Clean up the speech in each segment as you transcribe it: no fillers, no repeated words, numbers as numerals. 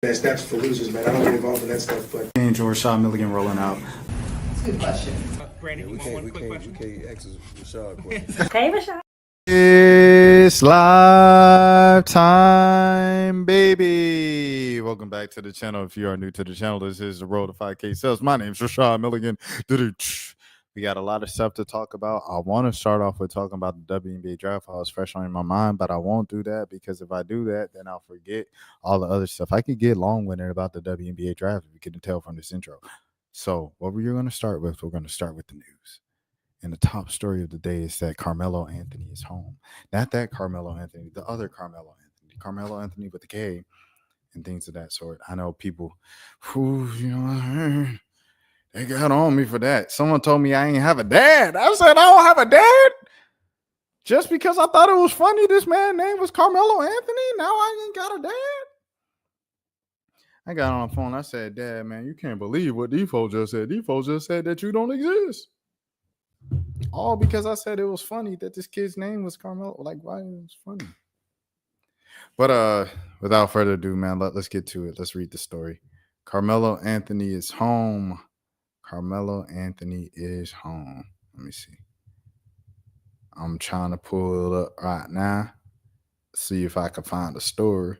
That's for losers, man. I don't get involved in that stuff, but Angel Rashad Milligan rolling out. That's a good question. Brandon, we can't ask Rashad questions. Hey, Rashad. It's live time, baby. Welcome back to the channel. If you are new to the channel, this is the Road to 5K Sales. My name is Rashad Milligan. We got a lot of stuff to talk about. I want to start off with talking about the WNBA draft. I was fresh on my mind, but I won't do that because if I do that, then I'll forget all the other stuff. I could get long-winded about the WNBA draft, if you couldn't tell from this intro. So what we're going to start with, we're going to start with the news. And the top story of the day is that Karmelo Anthony is home. Not that Karmelo Anthony, the other Karmelo Anthony. Karmelo Anthony with the K and things of that sort. I know people who, they got on me for that. Someone told me I ain't have a dad. I said I don't have a dad. Just because I thought it was funny this man's name was Karmelo Anthony, now I ain't got a dad. I got on the phone. I said, Dad, man, you can't believe what Defo just said. Defo just said that you don't exist. All because I said it was funny that this kid's name was Karmelo. Like, why it was funny? But without further ado, man, let's get to it. Let's read the story. Karmelo Anthony is home. Karmelo Anthony is home. Let me see. I'm trying to pull it up right now. See if I can find a story.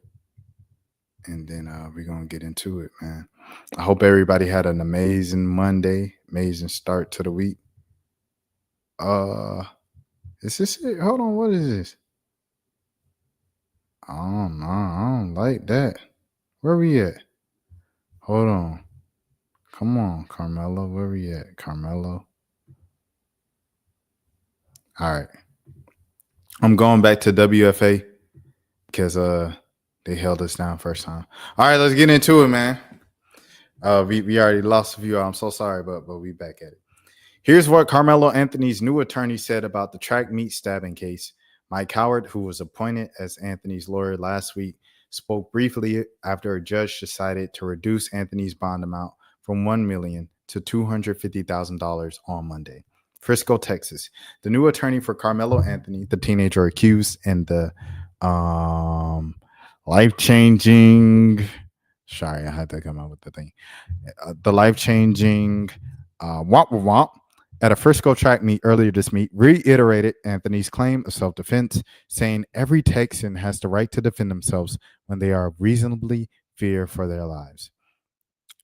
And then we're going to get into it, man. I hope everybody had an amazing Monday, amazing start to the week. Is this it? Hold on, what is this? I don't know. I don't like that. Where we at? Hold on. Come on, Karmelo. Where we at? Karmelo. All right. I'm going back to WFA because they held us down first time. All right, let's get into it, man. We already lost a few. I'm so sorry, but we back at it. Here's what Karmelo Anthony's new attorney said about the track meet stabbing case. Mike Howard, who was appointed as Anthony's lawyer last week, spoke briefly after a judge decided to reduce Anthony's bond amount from $1 million to $250,000 on Monday. Frisco, Texas. The new attorney for Karmelo Anthony, the teenager accused in the life-changing. Sorry, I had to come out with the thing. The life-changing womp womp at a Frisco track meet earlier this week reiterated Anthony's claim of self-defense, saying every Texan has the right to defend themselves when they are reasonably fear for their lives.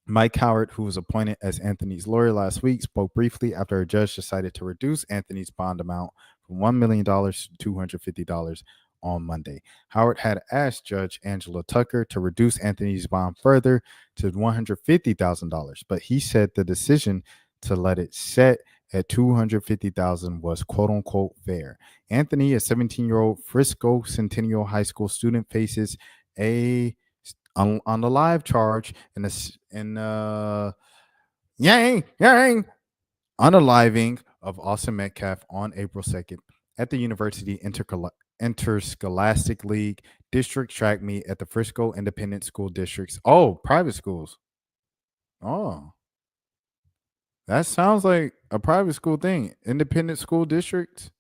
Mike Howard, who was appointed as Anthony's lawyer last week, spoke briefly after a judge decided to reduce Anthony's bond amount from $1 million to $250,000 on Monday. Howard had asked Judge Angela Tucker to reduce Anthony's bond further to $150,000, but he said the decision to let it set at $250,000 was quote unquote fair. Anthony, a 17-year-old Frisco Centennial High School student, faces on the live charge unaliving of Austin Metcalf on April 2nd at the University Interscholastic League District Track Meet at the Frisco Independent School Districts. Oh, private schools. Oh, that sounds like a private school thing. Independent school districts.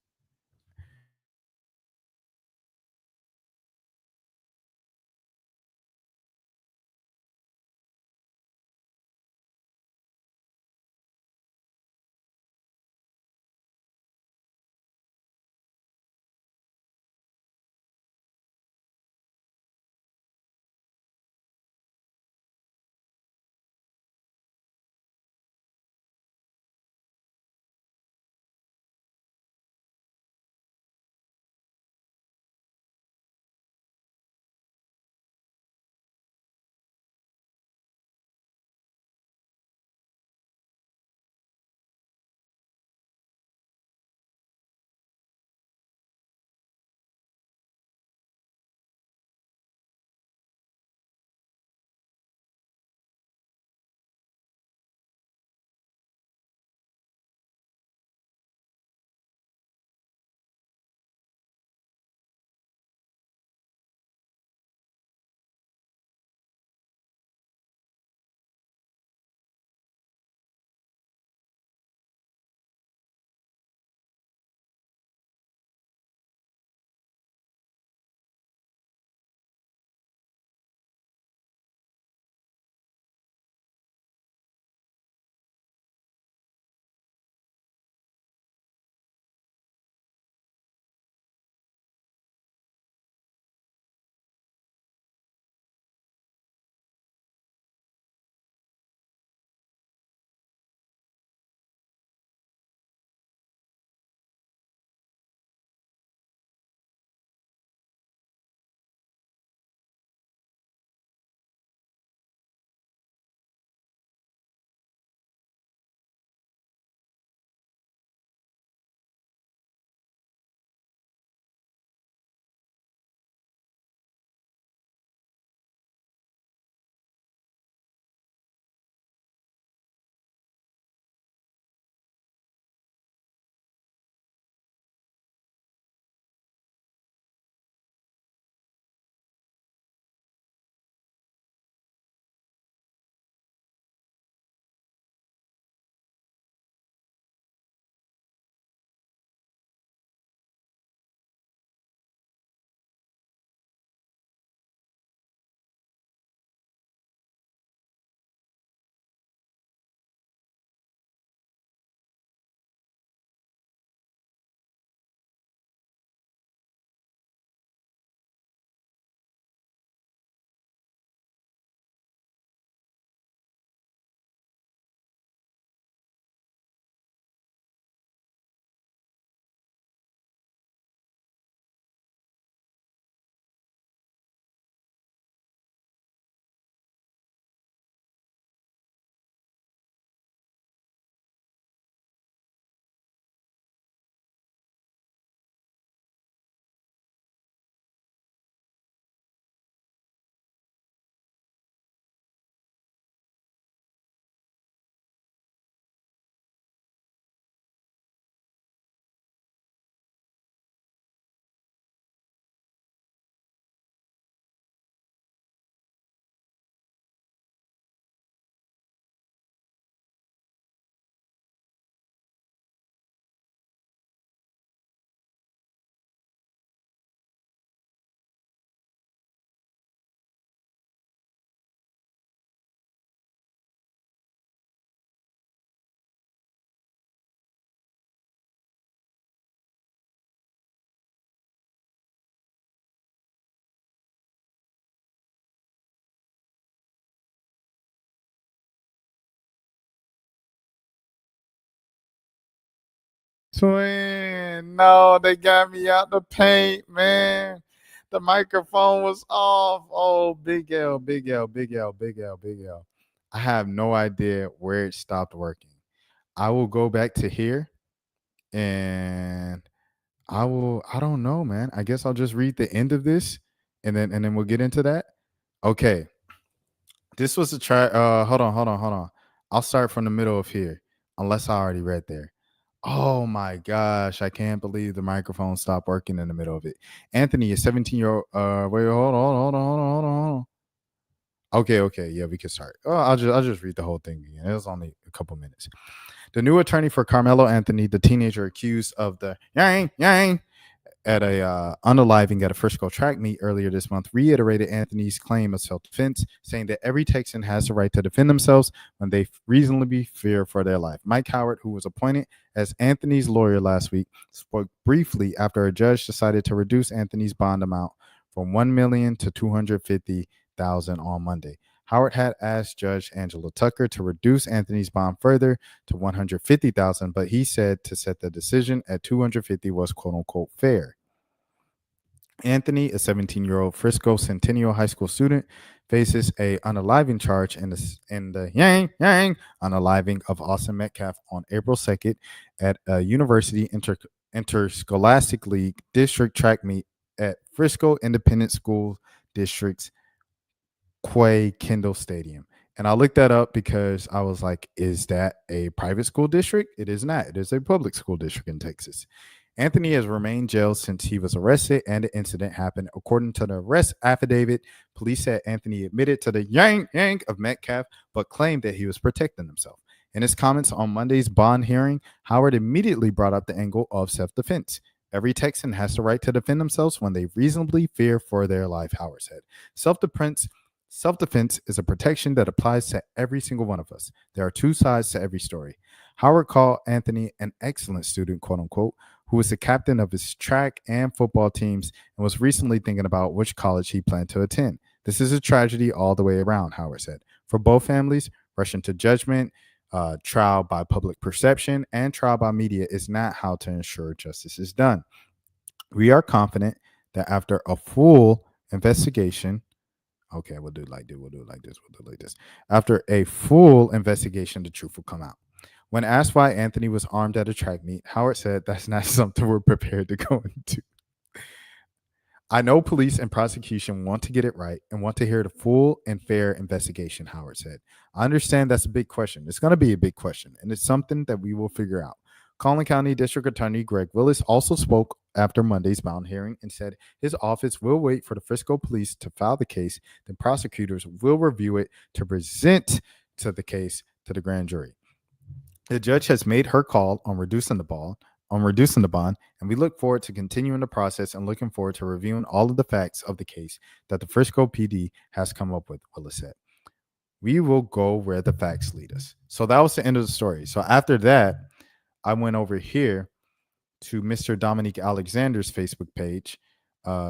Twin, no, they got me out the paint, man. The microphone was off. Oh, big L, big L, big L, big L, big L. I have no idea where it stopped working. I will go back to here and I don't know, man. I guess I'll just read the end of this and then we'll get into that. Okay. This was a try. Hold on. I'll start from the middle of here, unless I already read there. Oh my gosh, I can't believe the microphone stopped working in the middle of it. Anthony, a 17-year-old. Wait, hold on. Okay, yeah, we can start. Oh, I'll just read the whole thing again. It was only a couple minutes. The new attorney for Karmelo Anthony, the teenager accused of the yang at a unaliving at a Frisco track meet earlier this month, reiterated Anthony's claim of self-defense, saying that every Texan has the right to defend themselves when they reasonably fear for their life. Mike Howard, who was appointed as Anthony's lawyer last week, spoke briefly after a judge decided to reduce Anthony's bond amount from $1 million to $250,000 on Monday. Howard had asked Judge Angela Tucker to reduce Anthony's bond further to $150,000, but he said to set the decision at $250,000 was "quote unquote" fair. Anthony, a 17-year-old Frisco Centennial High School student, faces a unaliving charge in the yang unaliving of Austin Metcalf on April 2nd at a University Interscholastic League district track meet at Frisco Independent School District's Quay Kendall Stadium. And I looked that up because I was like, is that a private school district? It is not. It is a public school district in Texas. Anthony has remained jailed since he was arrested and the incident happened. According to the arrest affidavit, police said Anthony admitted to the yang of Metcalf, but claimed that he was protecting himself. In his comments on Monday's bond hearing, Howard immediately brought up the angle of self-defense. Every Texan has the right to defend themselves when they reasonably fear for their life, Howard said. Self-defense is a protection that applies to every single one of us. There are two sides to every story. Howard called Anthony an excellent student, quote unquote, who was the captain of his track and football teams and was recently thinking about which college he planned to attend. This is a tragedy all the way around, Howard said. For both families, rushing to judgment, trial by public perception, and trial by media is not how to ensure justice is done. We are confident that after a full investigation, okay, we'll do it like this. We'll do it like this. After a full investigation, the truth will come out. When asked why Anthony was armed at a track meet, Howard said that's not something we're prepared to go into. I know police and prosecution want to get it right and want to hear the full and fair investigation, Howard said. I understand that's a big question. It's going to be a big question, and it's something that we will figure out. Collin County District Attorney Greg Willis also spoke after Monday's bond hearing and said his office will wait for the Frisco police to file the case. Then prosecutors will review it to present to the case to the grand jury. The judge has made her call on reducing the bond, and we look forward to continuing the process and looking forward to reviewing all of the facts of the case that the Frisco PD has come up with, Willis said. We will go where the facts lead us. So that was the end of the story. So after that, I went over here to Mr. Dominique Alexander's Facebook page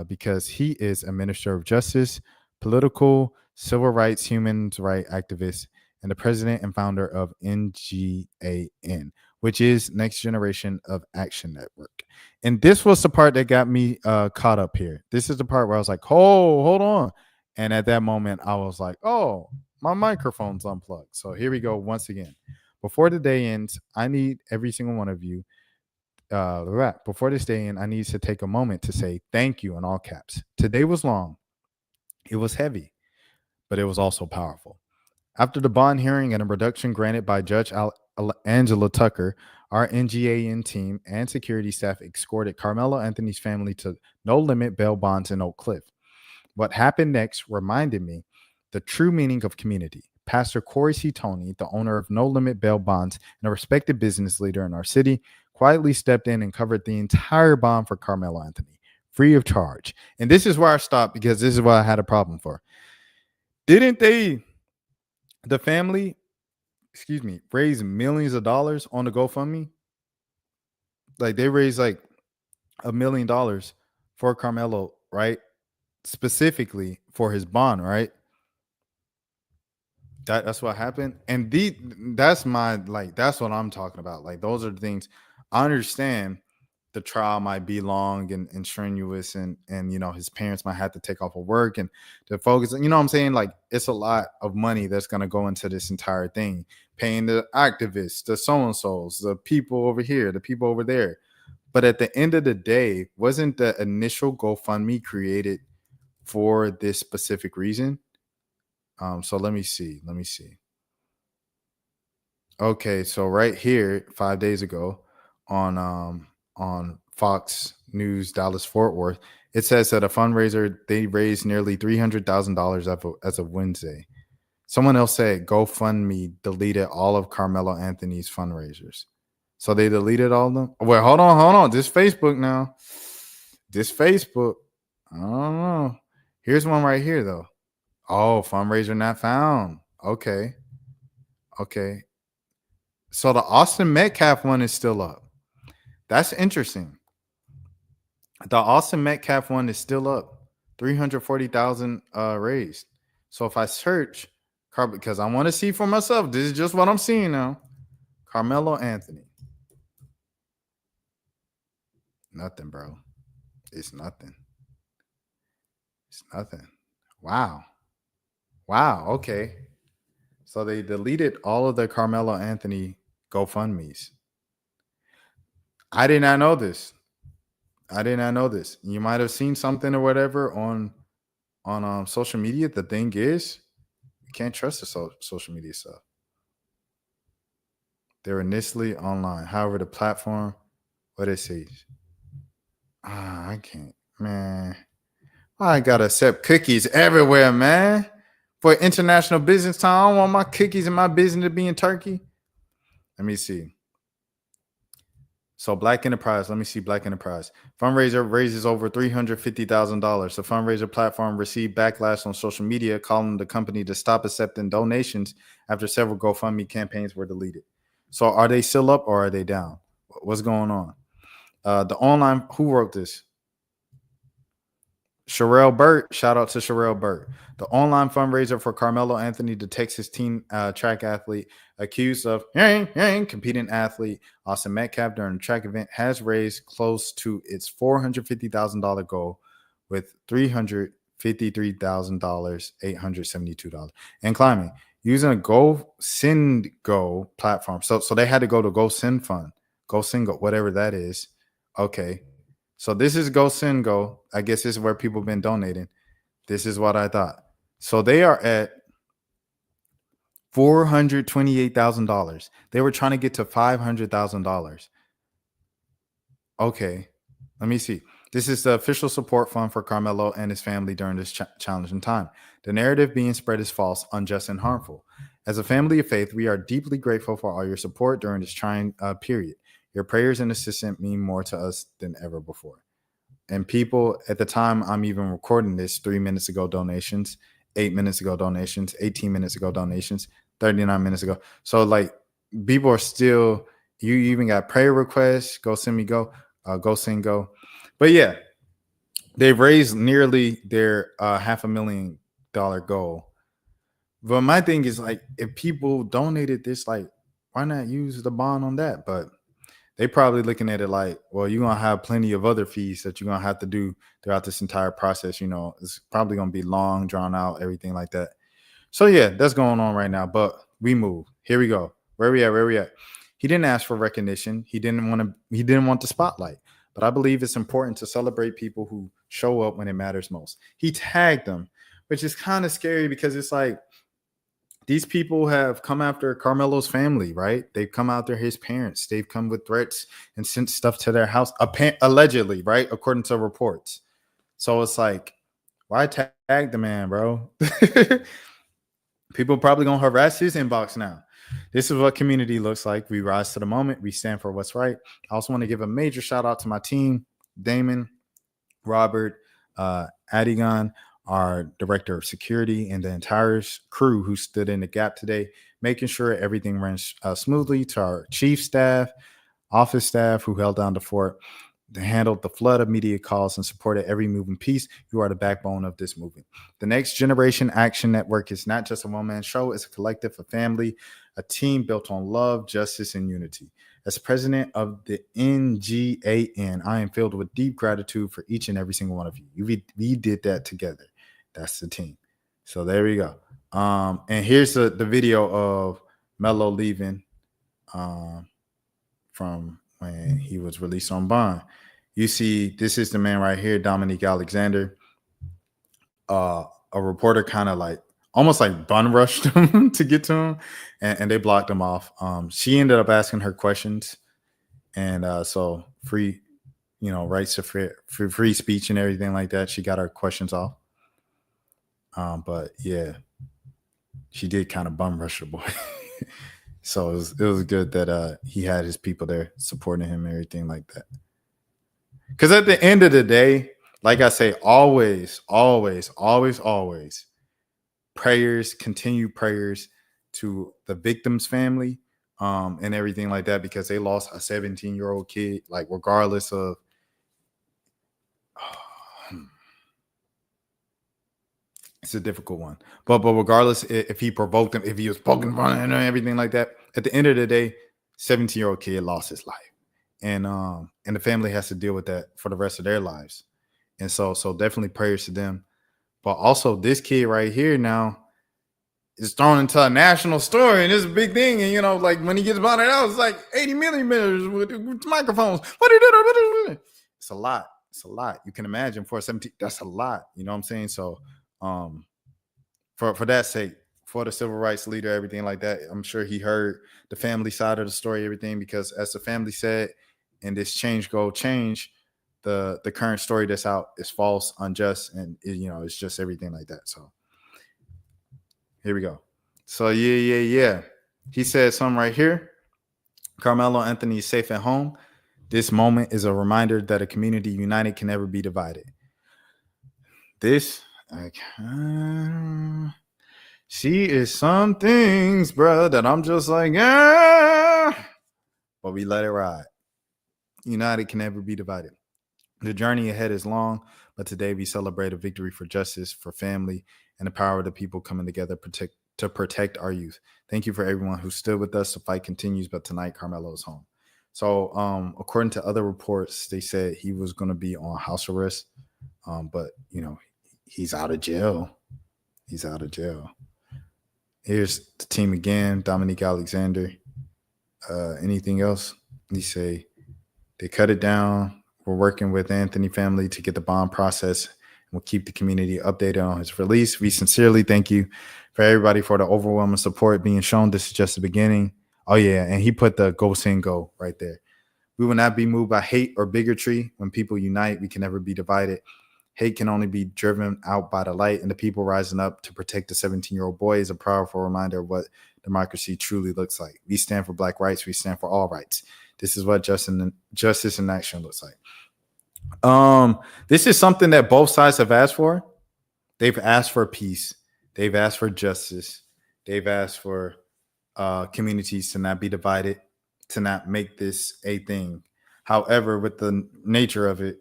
because he is a minister of justice, political, civil rights, human rights activist, and the president and founder of NGAN, which is Next Generation of Action Network. And this was the part that got me caught up here. This is the part where I was like, oh, hold on. And at that moment, I was like, oh, my microphone's unplugged. So here we go once again. Before the day ends, I need every single one of you. Before this day ends, I need to take a moment to say thank you in all caps. Today was long. It was heavy, but it was also powerful. After the bond hearing and a reduction granted by Judge Angela Tucker, our NGAN team and security staff escorted Karmelo Anthony's family to No Limit bail bonds in Oak Cliff. What happened next reminded me the true meaning of community. Pastor Corey C. Toney, the owner of No Limit Bail Bonds and a respected business leader in our city, quietly stepped in and covered the entire bond for Karmelo Anthony, free of charge. And this is where I stopped because this is what I had a problem for. Didn't the family, raise millions of dollars on the GoFundMe? Like they raised like $1 million for Karmelo, right? Specifically for his bond, right? That's what happened. And that's what I'm talking about. Like those are the things I understand the trial might be long and strenuous, and his parents might have to take off of work and to focus. You know what I'm saying? Like, it's a lot of money that's going to go into this entire thing, paying the activists, the so-and-sos, the people over here, the people over there. But at the end of the day, wasn't the initial GoFundMe created for this specific reason? So let me see. Okay, so right here, 5 days ago, on Fox News Dallas Fort Worth, it says that a fundraiser, they raised nearly $300,000 as of Wednesday. Someone else said GoFundMe deleted all of Carmelo Anthony's fundraisers. So they deleted all of them? Well, hold on. This Facebook now. This Facebook. I don't know. Here's one right here, though. Oh, fundraiser not found. Okay. So the Austin Metcalf one is still up. That's interesting. The Austin Metcalf one is still up. 340,000 raised. So if I search, because I want to see for myself, this is just what I'm seeing now. Karmelo Anthony. Nothing, bro. It's nothing. Wow. Okay. So they deleted all of the Karmelo Anthony GoFundMes. I did not know this. You might have seen something or whatever on social media. The thing is, you can't trust the social media stuff. They're initially online. However, the platform, what it says. I can't, man. I gotta accept cookies everywhere, man. For International Business Time, I don't want my cookies in my business to be in Turkey. Let me see. So Black Enterprise, let me see Black Enterprise. Fundraiser raises over $350,000. The fundraiser platform received backlash on social media, calling the company to stop accepting donations after several GoFundMe campaigns were deleted. So are they still up or are they down? What's going on? The online, who wrote this? Sherelle Burt. Shout out to Sherelle Burt. The online fundraiser for Carmelo Anthony, the Texas teen track athlete accused of competing athlete Austin Metcalf during a track event, has raised close to its $450,000 goal with $353,872 and climbing using a GoSendGo platform. So they had to go to GoSendFund, GoSendGo, whatever that is. Okay. So this is GoSendGo. I guess this is where people have been donating. This is what I thought. So they are at $428,000. They were trying to get to $500,000. Okay, let me see. This is the official support fund for Carmelo and his family during this challenging time. The narrative being spread is false, unjust, and harmful. As a family of faith, we are deeply grateful for all your support during this trying period. Your prayers and assistance mean more to us than ever before. And people, at the time I'm even recording this, 3 minutes ago donations, 8 minutes ago donations, 18 minutes ago donations, 39 minutes ago. So like people are still, you even got prayer requests, GoSendGo. But yeah, they've raised nearly their $500,000 goal. But my thing is, like, if people donated this, like, why not use the bond on that? But they probably looking at it like, well, you're going to have plenty of other fees that you're going to have to do throughout this entire process. You know, it's probably going to be long, drawn out, everything like that. So, yeah, that's going on right now. But we move. Here we go. Where we at? He didn't ask for recognition. He didn't want the spotlight. But I believe it's important to celebrate people who show up when it matters most. He tagged them, which is kind of scary because it's like, these people have come after Carmelo's family, right? They've come after his parents. They've come with threats and sent stuff to their house, allegedly, right? According to reports. So it's like, why tag the man, bro? People probably going to harass his inbox now. This is what community looks like. We rise to the moment. We stand for what's right. I also want to give a major shout out to my team, Damon, Robert, Adigan, our director of security, and the entire crew who stood in the gap today, making sure everything runs smoothly, to our chief staff, office staff who held down the fort, they handled the flood of media calls and supported every moving piece. You are the backbone of this movement. The Next Generation Action Network is not just a one-man show. It's a collective, a family, a team built on love, justice, and unity. As president of the NGAN, I am filled with deep gratitude for each and every single one of you. We did that together. That's the team. So there we go. And here's the video of Melo leaving from when he was released on bond. You see, this is the man right here, Dominique Alexander. A reporter kind of like almost like bun rushed him to get to him, and they blocked him off. She ended up asking her questions, and so free, rights to free speech and everything like that. She got her questions off. But yeah, she did kind of bum rush the boy. So it was good that he had his people there supporting him and everything like that. Because at the end of the day, like I say, always, always, always, always, continued prayers to the victim's family and everything like that, because they lost a 17-year-old kid, like regardless of it's a difficult one. But regardless if he provoked him, if he was poking fun and everything like that, at the end of the day, 17-year-old kid lost his life. And the family has to deal with that for the rest of their lives. And so definitely prayers to them. But also this kid right here now is thrown into a national story, and it's a big thing. And like when he gets bonded out, it's like 80 millimeters with microphones. It's a lot. It's a lot. You can imagine for a 17, that's a lot. You know what I'm saying? So for that sake, for the civil rights leader, everything like that, I'm sure he heard the family side of the story, everything, because as the family said, in this change, the current story that's out is false, unjust, and it's just everything like that. So here we go. So yeah. He said something right here. Karmelo Anthony is safe at home. This moment is a reminder that a community united can never be divided. She is some things, bro, that I'm just like, but we let it ride. United can never be divided. The journey ahead is long, but today we celebrate a victory for justice, for family, and the power of the people coming together to protect our youth. Thank you for everyone who stood with us. The fight continues, but tonight Karmelo is home. So according to other reports, they said he was going to be on house arrest, but he's out of jail. He's out of jail. Here's the team again, Dominique Alexander. Anything else? They say they cut it down. We're working with Anthony family to get the bond process, and we'll keep the community updated on his release. We sincerely thank you for everybody for the overwhelming support being shown. This is just the beginning. Oh yeah, and he put the go sing go right there. We will not be moved by hate or bigotry. When people unite, we can never be divided. Hate can only be driven out by the light, and the people rising up to protect the 17-year-old boy is a powerful reminder of what democracy truly looks like. We stand for Black rights. We stand for all rights. This is what justice in action looks like. This is something that both sides have asked for. They've asked for peace. They've asked for justice. They've asked for communities to not be divided, to not make this a thing. However, with the nature of it,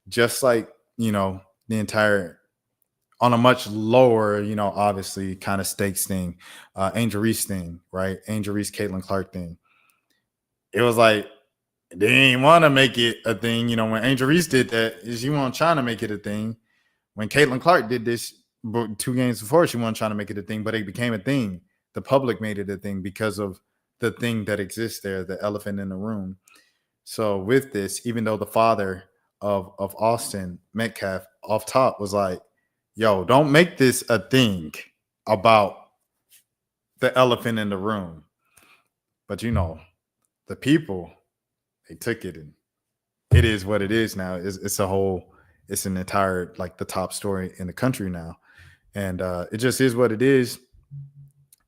just like, the entire, on a much lower, obviously kind of stakes thing, Angel Reese thing, right? Angel Reese, Caitlin Clark thing. It was like, they didn't want to make it a thing. When Angel Reese did that, she wasn't trying to make it a thing. When Caitlin Clark did this 2 games before, she wasn't trying to make it a thing, but it became a thing. The public made it a thing because of the thing that exists there, the elephant in the room. So with this, even though the father of Austin Metcalf off top was like, yo, don't make this a thing about the elephant in the room. But the people, they took it, and it is what it is now. It's an entire, like, the top story in the country now. And it just is what it is.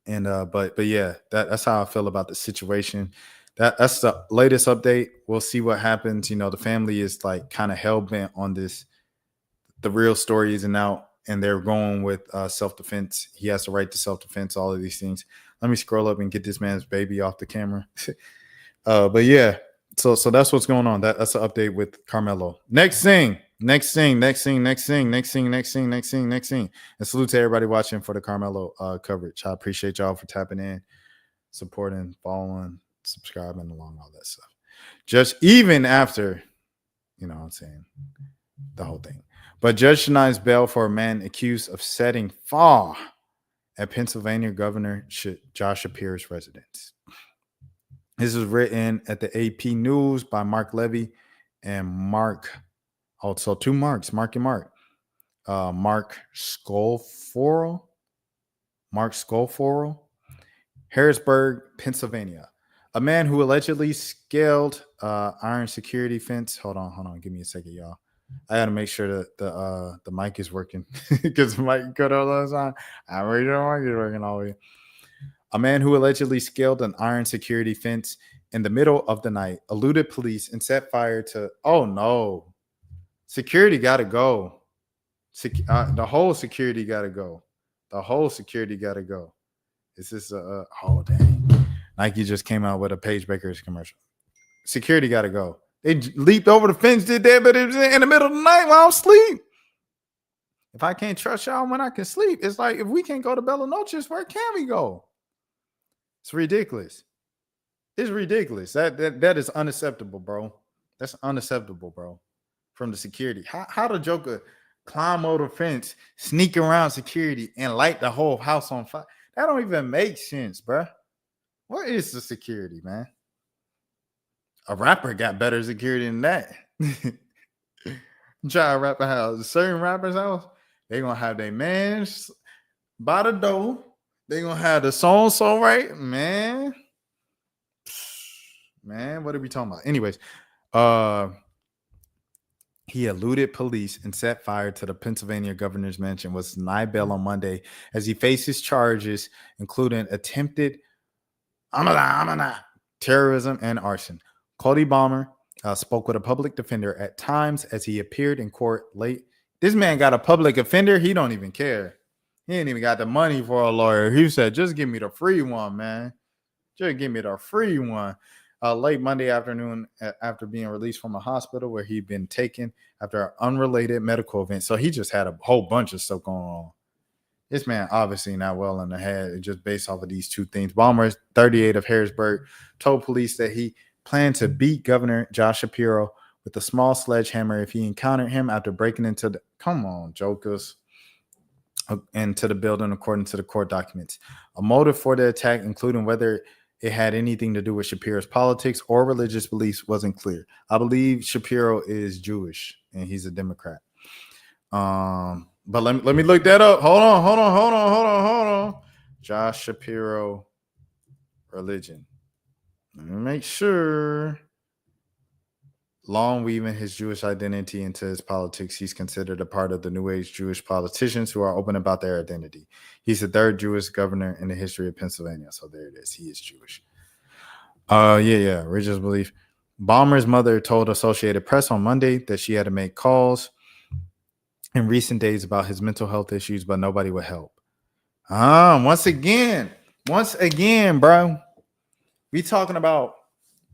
And but yeah, that's how I feel about the situation. That's the latest update. We'll see what happens. The family is like kind of hell-bent on this. The real story isn't out, and they're going with self-defense. He has the right to self-defense, all of these things. Let me scroll up and get this man's baby off the camera. But yeah, so that's what's going on. That's the update with Karmelo. Next thing. And salute to everybody watching for the Karmelo coverage. I appreciate y'all for tapping in. supporting, following, subscribing along, all that stuff. Just even after, you know what I'm saying, the whole thing. But judge denies bail for a man accused of setting fire at Pennsylvania Governor Josh Shapiro's residence. This is written at the AP News by Mark Levy and Mark. Also, two Marks, Mark and Mark. Mark Skolforo. Harrisburg, Pennsylvania. A man who allegedly scaled iron security fence. Hold on. Give me a second, y'all. I got to make sure that the mic is working because the mic cut all the time. I'm ready to the mic is working all the way. A man who allegedly scaled an iron security fence in the middle of the night eluded police and set fire to. Oh no! Security got to go. The whole security got to go. This is oh dang! Nike just came out with a Paige Baker's commercial. Security got to go. They leaped over the fence, did that, but it was in the middle of the night while I'm asleep. If I can't trust y'all when I can sleep, it's like if we can't go to Bella Noches, where can we go? It's ridiculous. It's ridiculous. That is unacceptable, bro. That's unacceptable, bro. From the security. How the Joker climb over the fence, sneak around security, and light the whole house on fire? That don't even make sense, bro. What is the security, man? A rapper got better security than that. Try a rapper house. Certain rappers' house, they gonna have their mans by the door. They gonna have the song so right, man. Man, what are we talking about? Anyways, he eluded police and set fire to the Pennsylvania governor's mansion, was denied bail on Monday as he faces charges, including attempted terrorism and arson. Cody Balmer spoke with a public defender at times as he appeared in court late. This man got a public offender. He don't even care. He ain't even got the money for a lawyer. He said, just give me the free one, man. Just give me the free one. Late Monday afternoon, after being released from a hospital where he'd been taken after an unrelated medical event. So he just had a whole bunch of stuff going on. This man obviously not well in the head, just based off of these two things. Balmer, 38 of Harrisburg, told police that he planned to beat Governor Josh Shapiro with a small sledgehammer if he encountered him after breaking into the into the building, according to the court documents. A motive for the attack, including whether it had anything to do with Shapiro's politics or religious beliefs, wasn't clear. I believe Shapiro is Jewish and he's a Democrat. But let me look that up. Hold on. Josh Shapiro religion. Let me make sure. Long weaving his Jewish identity into his politics, he's considered a part of the New Age Jewish politicians who are open about their identity. He's the third Jewish governor in the history of Pennsylvania. So there it is. He is Jewish. Religious belief. Balmer's mother told Associated Press on Monday that she had to make calls in recent days about his mental health issues, but nobody would help. Once again, bro. We talking about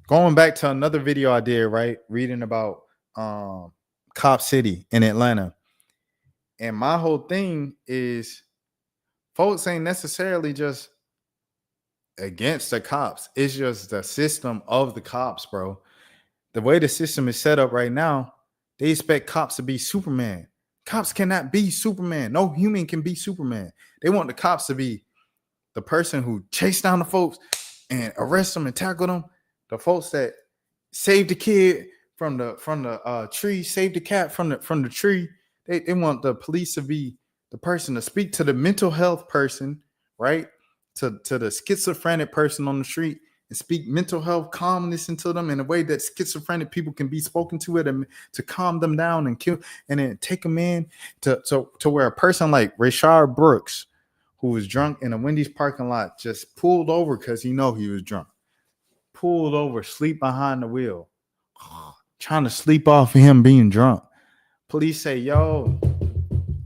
going back to another video I did, right? Reading about Cop City in Atlanta. And my whole thing is folks ain't necessarily just against the cops. It's just the system of the cops, bro. The way the system is set up right now, they expect cops to be Superman. Cops cannot be Superman. No human can be Superman. They want the cops to be the person who chase down the folks and arrest them and tackle them. The folks that saved the kid from the tree, saved the cat from the tree. They want the police to be the person to speak to the mental health person, right? To the schizophrenic person on the street and speak mental health calmness into them in a way that schizophrenic people can be spoken to it and to calm them down and kill and then take them in to where a person like Rashard Brooks, who was drunk in a Wendy's parking lot, just pulled over because he was drunk. Pulled over, sleep behind the wheel, trying to sleep off of him being drunk. Police say, yo,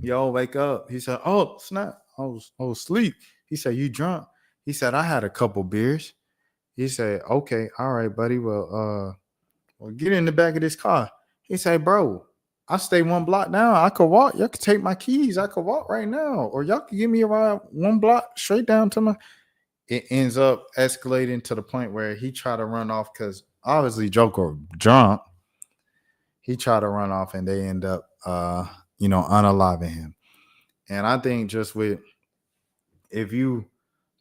wake up. He said, oh, snap. I was asleep. He said, you drunk? He said, I had a couple beers. He said, okay, all right, buddy. Well, get in the back of this car. He said, bro, I stay one block down. I could walk. Y'all could take my keys. I could walk right now. Or y'all could give me a ride one block straight down to my. it ends up escalating to the point where he tried to run off because obviously Joker drunk. He tried to run off and they end up, unaliving him. And I think just if you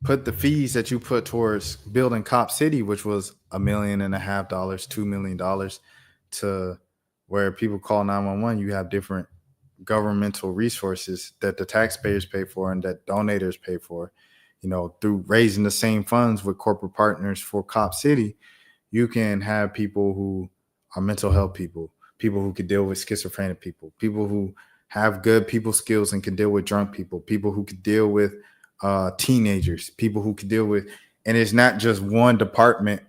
put the fees that you put towards building Cop City, which was $1.5 million, $2 million, to where people call 911, you have different governmental resources that the taxpayers pay for and that donators pay for, through raising the same funds with corporate partners for Cop City. You can have people who are mental health people who can deal with schizophrenic people who have good people skills and can deal with drunk people who can deal with teenagers, people who can deal with, and it's not just one department,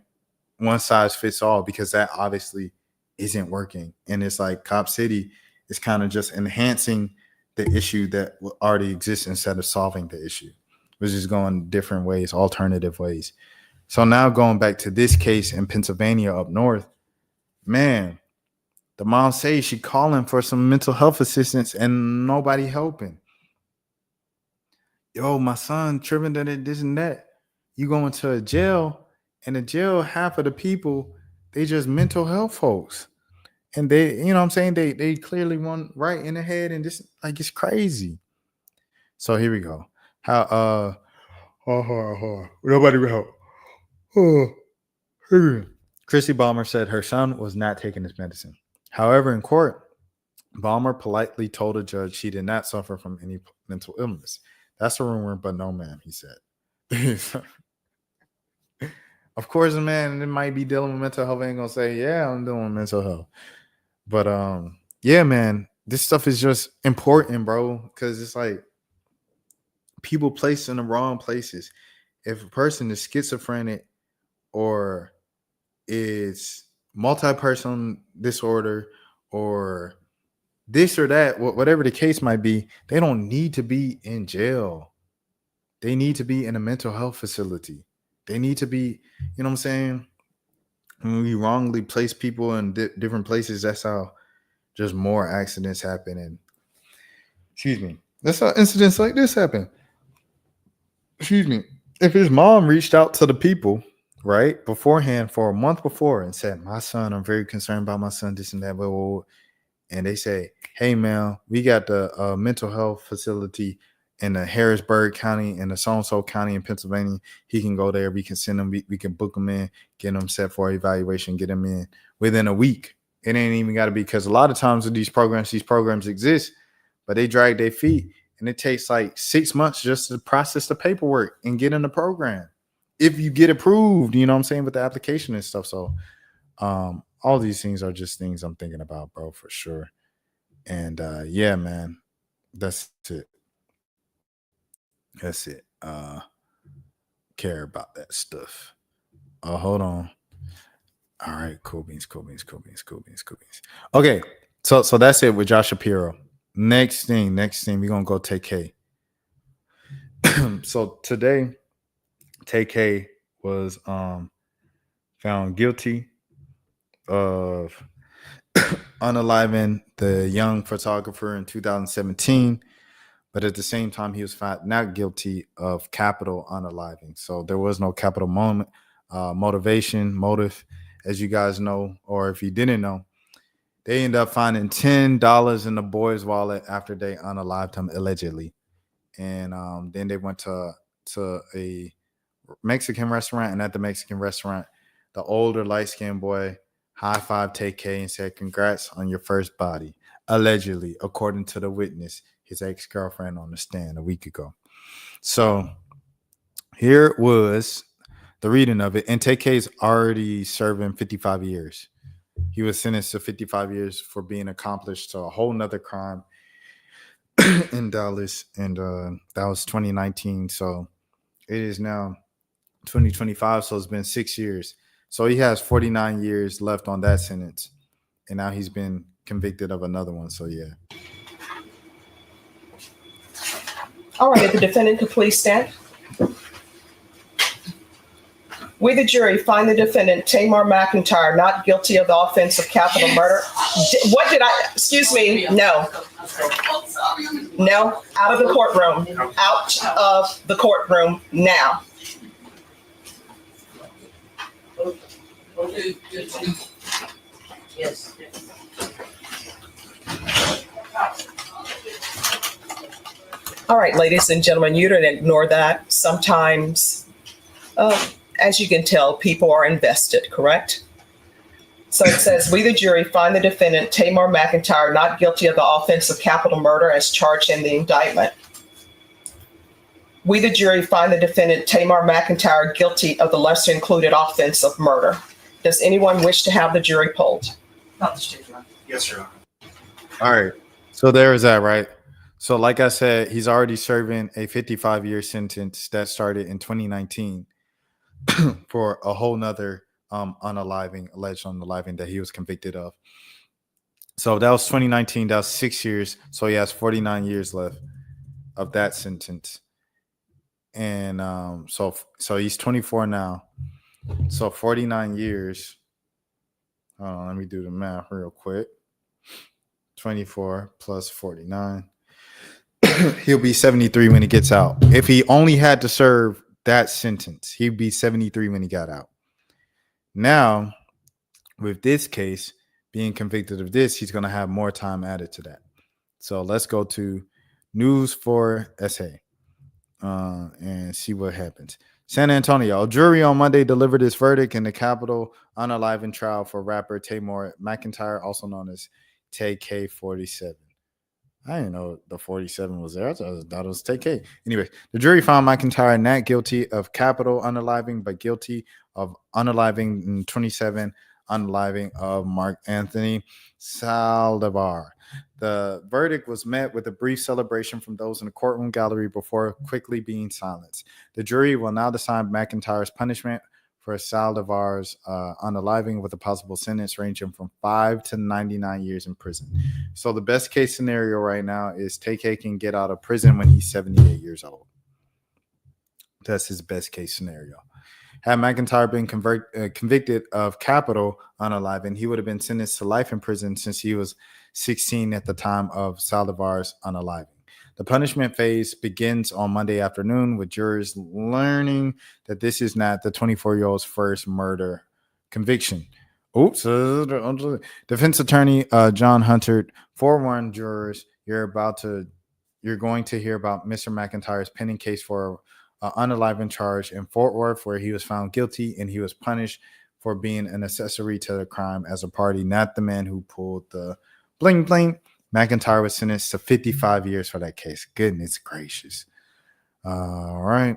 one size fits all, because that obviously isn't working. And it's like Cop City is kind of just enhancing the issue that already exists instead of solving the issue, which is going different ways, alternative ways. So now going back to this case in Pennsylvania up north, man, the mom says she calling for some mental health assistance and nobody helping. Yo, my son tripping that it this and that. You go into a jail, and the jail, half of the people, they just mental health folks. And they, you know what I'm saying? They clearly want right in the head, and just like it's crazy. So here we go. How nobody will help. Chrissy Balmer said her son was not taking his medicine. However, in court, Balmer politely told a judge she did not suffer from any mental illness. That's a rumor, but no, ma'am, he said. Of course, a man that might be dealing with mental health ain't gonna say, yeah, I'm dealing with mental health. But yeah, man, this stuff is just important, bro, because it's like people placed in the wrong places. If a person is schizophrenic or is multi-person disorder or this or that, whatever the case might be, they don't need to be in jail. They need to be in a mental health facility. They need to be, you know what I'm saying? When we wrongly place people in different places, that's how just more accidents happen. And that's how incidents like this happen. If his mom reached out to the people, right, beforehand for a month before and said, my son, I'm very concerned about my son, this and that, blah, blah, blah. And they say, hey, man, we got the mental health facility in the Harrisburg County and the so-and-so county in Pennsylvania. He can go there. We can send him. We can book him in, get him set for evaluation, get him in within a week. It ain't even got to be, because a lot of times with these programs exist, but they drag their feet. And it takes like 6 months just to process the paperwork and get in the program. If you get approved, you know what I'm saying, with the application and stuff. So all these things are just things I'm thinking about, bro, for sure. And yeah, man, that's it. That's it. Care about that stuff. Hold on. All right, cool beans. Okay, so that's it with Josh Shapiro. Next thing, we're gonna go Tay-K. So today, Tay-K was found guilty of unaliving the young photographer in 2017, but at the same time, he was found not guilty of capital unaliving. So there was no capital motive, as you guys know, or if you didn't know. They ended up finding $10 in the boy's wallet after they unalived him allegedly, and then they went to a Mexican restaurant, and at the Mexican restaurant, the older light-skinned boy high-fived Tay-K and said, "Congrats on your first body," allegedly, according to the witness, his ex-girlfriend on the stand a week ago. So here was the reading of it, and Tay-K's already serving 55 years. He was sentenced to 55 years for being accomplished to a whole nother crime in Dallas, and that was 2019. So it is now 2025, so it's been 6 years. So he has 49 years left on that sentence, and now he's been convicted of another one. So yeah. All right, if the defendant could please stand. We, the jury, find the defendant, Tamar McIntyre, not guilty of the offense of capital murder. Excuse me, no. No, out of the courtroom. Out of the courtroom now. Yes. All right, ladies and gentlemen, you don't ignore that. Sometimes, as you can tell, people are invested, correct? So it says, we, the jury, find the defendant, Tamar McIntyre, not guilty of the offense of capital murder as charged in the indictment. We, the jury, find the defendant, Tamar McIntyre, guilty of the lesser included offense of murder. Does anyone wish to have the jury polled? Not the state, Your Honor. Yes, Your Honor. All right. So there is that, right? So like I said, he's already serving a 55-year sentence that started in 2019 for a whole nother alleged unaliving that he was convicted of. So that was 2019. That was 6 years. So he has 49 years left of that sentence. And so he's 24 now. So 49 years. Let me do the math real quick. 24 plus 49. He'll be 73 when he gets out. If he only had to serve that sentence, he'd be 73 when he got out. Now, with this case, being convicted of this, he's going to have more time added to that. So let's go to News 4 SA and see what happens. San Antonio, a jury on Monday delivered its verdict in the capital unaliving trial for rapper Tamar McIntyre, also known as Tay-K 47. I didn't know the 47 was there. I thought it was Tay-K. Anyway, the jury found McIntyre not guilty of capital unaliving, but guilty of unaliving and 27 unaliving of Mark Anthony Saldivar. The verdict was met with a brief celebration from those in the courtroom gallery before quickly being silenced. The jury will now decide McIntyre's punishment for Saldivar's unaliving, with a possible sentence ranging from 5 to 99 years in prison. So the best case scenario right now is Tay-K can get out of prison when he's 78 years old. That's his best case scenario. Had McIntyre been convicted of capital unaliving, he would have been sentenced to life in prison since he was 16 at the time of Saldivar's unaliving. The punishment phase begins on Monday afternoon, with jurors learning that this is not the 24-year-old's first murder conviction. Oops. Defense attorney John Hunter forewarned jurors, you're going to hear about Mr. McIntyre's pending case for unaliving charge in Fort Worth, where he was found guilty and he was punished for being an accessory to the crime as a party, not the man who pulled the bling bling. McIntyre was sentenced to 55 years for that case. Goodness gracious. All right.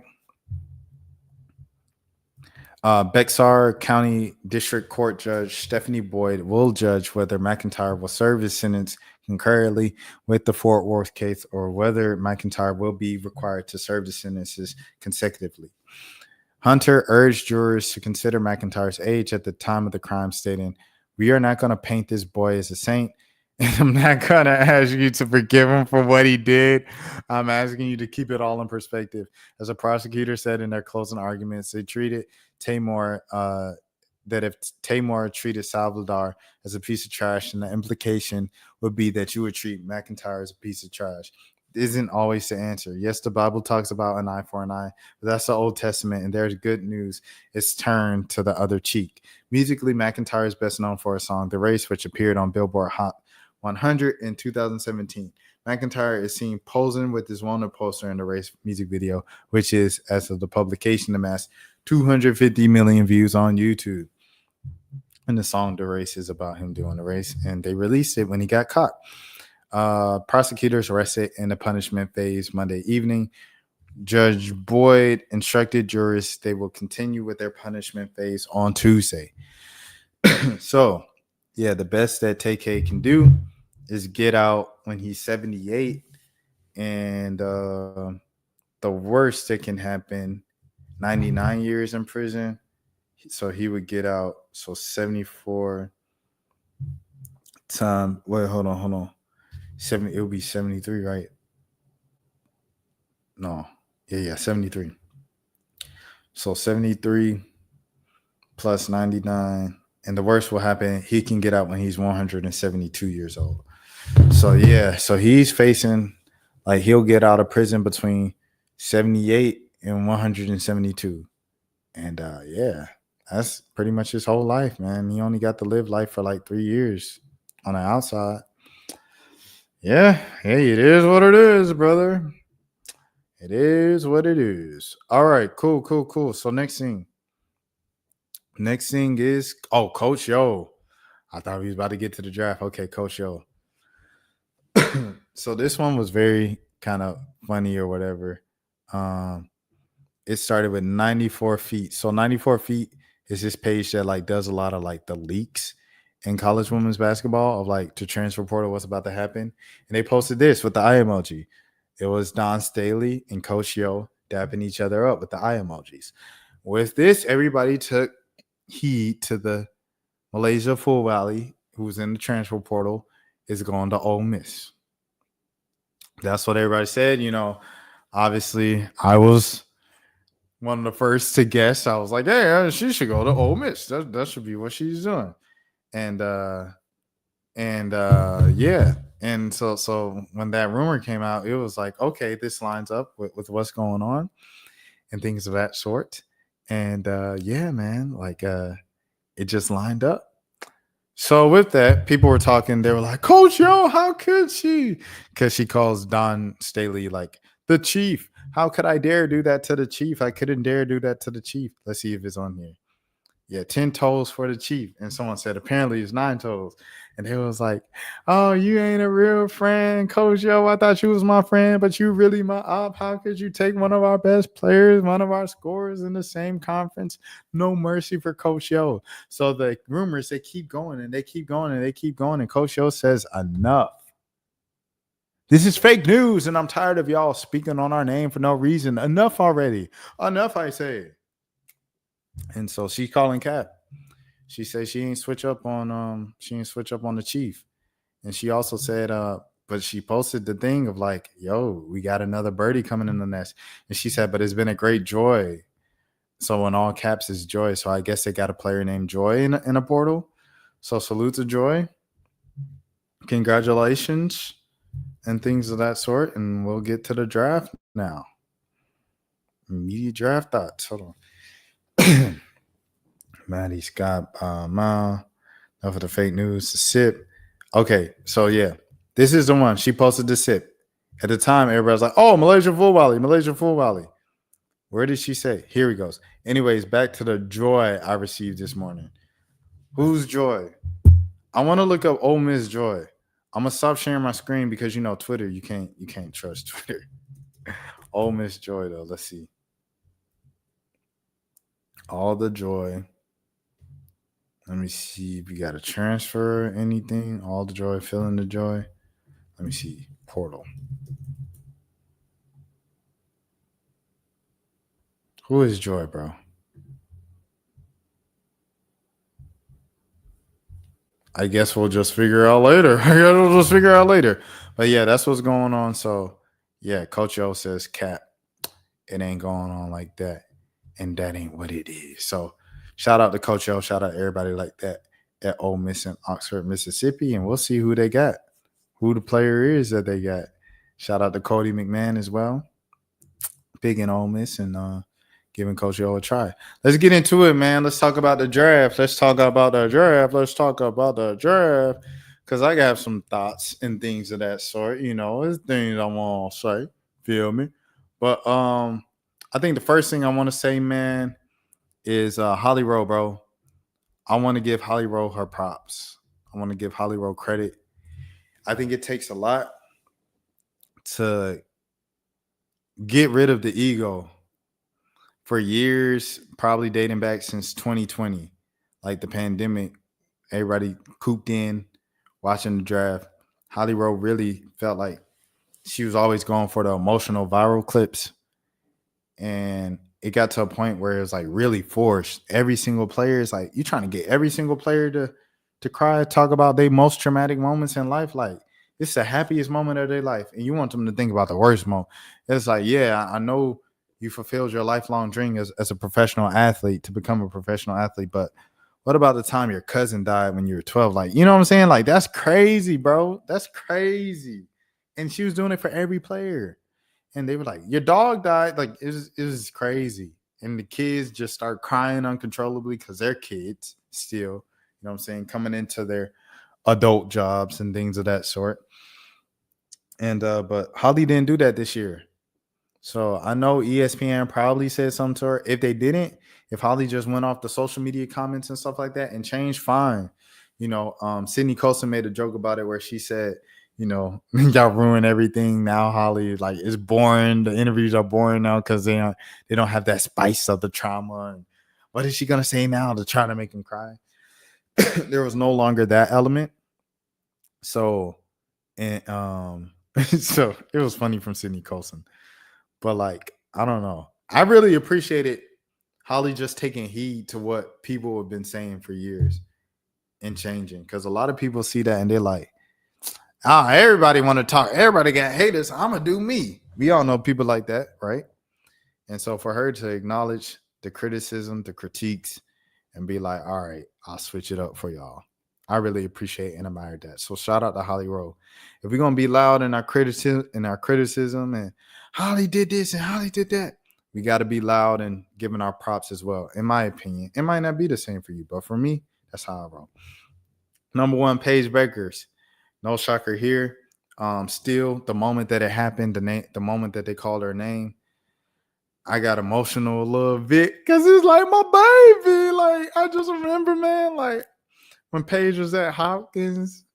Bexar County District Court Judge Stephanie Boyd will judge whether McIntyre will serve his sentence concurrently with the Fort Worth case, or whether McIntyre will be required to serve the sentences consecutively. Hunter urged jurors to consider McIntyre's age at the time of the crime, stating, "We are not going to paint this boy as a saint, and I'm not going to ask you to forgive him for what he did. I'm asking you to keep it all in perspective." As a prosecutor said in their closing arguments, they treated Tamar, that if Tamar treated Salvador as a piece of trash, then the implication would be that you would treat McIntyre as a piece of trash. Isn't always the answer. Yes, the Bible talks about an eye for an eye, but that's the Old Testament, and there's good news. It's turned to the other cheek. Musically, McIntyre is best known for a song, The Race, which appeared on Billboard Hot 100 in 2017. McIntyre is seen posing with his wanted poster in the Race music video, which is, as of the publication, amassed 250 million views on YouTube. And the song The Race is about him doing the race, and they released it when he got caught. Prosecutors arrested in the punishment phase Monday evening. Judge Boyd instructed jurors they will continue with their punishment phase on Tuesday. So, yeah, the best that Tay-K can do is get out when he's 78, and the worst that can happen, 99 years in prison. So he would get out. So 74 time. Wait, hold on. It would be 73, right? No. Yeah, 73. So 73 plus 99. And the worst will happen, he can get out when he's 172 years old. So, yeah. So he's facing, he'll get out of prison between 78 and 172. And, yeah. that's pretty much his whole life, man. He only got to live life for like 3 years on the outside. Yeah, hey, it is what it is, brother. It is what it is. All right, cool. So next thing is Coach Yo. I thought we was about to get to the draft. Okay, Coach Yo. So this one was very kind of funny or whatever. It started with 94 feet. So 94 feet is this page that like does a lot of like the leaks in college women's basketball of like to transfer portal what's about to happen. And they posted this with the eye emoji. It was Don Staley and Coach Yo dapping each other up with the eye emojis. With this, everybody took heed to the Malaysia Full Valley, who's in the transfer portal, is going to Ole Miss. That's what everybody said. You know, obviously, I was one of the first to guess. I was like, "Hey, she should go to Ole Miss. That should be what she's doing." And yeah. And so when that rumor came out, it was like, okay, this lines up with what's going on and things of that sort. And yeah, man, like it just lined up. So with that, people were talking. They were like, Coach Yo, how could she? Because she calls Don Staley like the chief. How could I dare do that to the chief? I couldn't dare do that to the chief. Let's see if it's on here. Yeah, 10 toes for the chief. And someone said, apparently it's 9 toes. And they was like, oh, you ain't a real friend, Coach Yo. I thought you was my friend, but you really my op. How could you take one of our best players, one of our scorers in the same conference? No mercy for Coach Yo. So the rumors, they keep going and they keep going and they keep going. And Coach Yo says, enough. This is fake news, and I'm tired of y'all speaking on our name for no reason. Enough already. Enough, I say. And so she's calling Cap. She said she ain't switch up on the chief. And she also said, but she posted the thing of like, yo, we got another birdie coming in the nest. And she said, but it's been a great Joy. So in all caps is Joy. So I guess they got a player named Joy in a portal. So salute to Joy. Congratulations and things of that sort. And we'll get to the draft now. Immediate draft thoughts. Hold on. Maddie Scott, enough of the fake news. The sip. Okay, so yeah, this is the one. She posted the sip. At the time, everybody was like, oh, Malaysia Full Valley. Where did she say? Here he goes. Anyways, back to the Joy I received this morning. Who's Joy? I want to look up Ole Miss Joy. I'm gonna stop sharing my screen because you know Twitter, you can't trust Twitter. Ole Miss Joy though. Let's see. All the Joy. Let me see if you got a transfer or anything. All the Joy, filling the Joy. Let me see. Portal. Who is Joy, bro? I guess we'll just figure out later. But yeah, that's what's going on. So yeah, Coach O says, Cap, it ain't going on like that. And that ain't what it is. So shout out to Coach O. Shout out to everybody like that at Ole Miss in Oxford, Mississippi. And we'll see who they got, who the player is that they got. Shout out to Cody McMahon as well. Big in Ole Miss and giving Coach O a try. Let's get into it, man. Let's talk about the draft. Because I got some thoughts and things of that sort. You know, there's things I want to say. Feel me? But I think the first thing I want to say, man, is Holly Rowe, bro. I want to give Holly Rowe her props. I want to give Holly Rowe credit. I think it takes a lot to get rid of the ego for years, probably dating back since 2020, like the pandemic. Everybody cooped in, watching the draft. Holly Rowe really felt like she was always going for the emotional viral clips. And it got to a point where it was like really forced. Every single player is like, you trying to get every single player to cry, talk about their most traumatic moments in life. Like, it's the happiest moment of their life. And you want them to think about the worst moment. It's like, yeah, I know you fulfilled your lifelong dream as a professional athlete to become a professional athlete. But what about the time your cousin died when you were 12? Like, you know what I'm saying? Like, that's crazy, bro. That's crazy. And she was doing it for every player. And they were like, your dog died. Like, it was crazy. and the kids just start crying uncontrollably because they're kids still, you know what I'm saying, coming into their adult jobs and things of that sort. And but Holly didn't do that this year. So I know ESPN probably said something to her. If they didn't, if Holly just went off the social media comments and stuff like that and changed, fine. You know, Sydney Colson made a joke about it where she said, you know, y'all ruin everything now. Holly, like, it's boring. The interviews are boring now because they don't have that spice of the trauma. And what is she gonna say now to try to make him cry? There was no longer that element. So, and so it was funny from Sydney Colson. But like, I don't know. I really appreciated Holly just taking heed to what people have been saying for years and changing. Because a lot of people see that and they're like, "Ah, everybody want to talk. Everybody got haters. I'm gonna do me." We all know people like that, right? And so for her to acknowledge the criticism, the critiques, and be like, "All right, I'll switch it up for y'all." I really appreciate and admire that. So shout out to Holly Rowe. If we're gonna be loud in our criticism, and Holly did this and Holly did that, we got to be loud and giving our props as well. In my opinion, it might not be the same for you, but for me, that's how I roll. Number one, Paige Bakers. No shocker here. Still, the moment that it happened, the moment that they called her name, I got emotional a little bit because it's like my baby. Like, I just remember, man, like when Paige was at Hopkins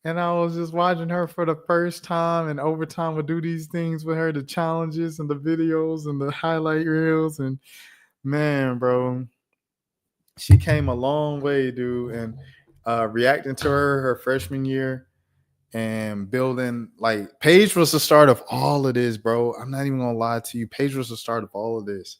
and I was just watching her for the first time, and Overtime would do these things with her, the challenges and the videos and the highlight reels. And man, bro, she came a long way, dude. And reacting to her freshman year and building, like, Paige was the start of all of this, bro. I'm not even gonna lie to you. Paige was the start of all of this.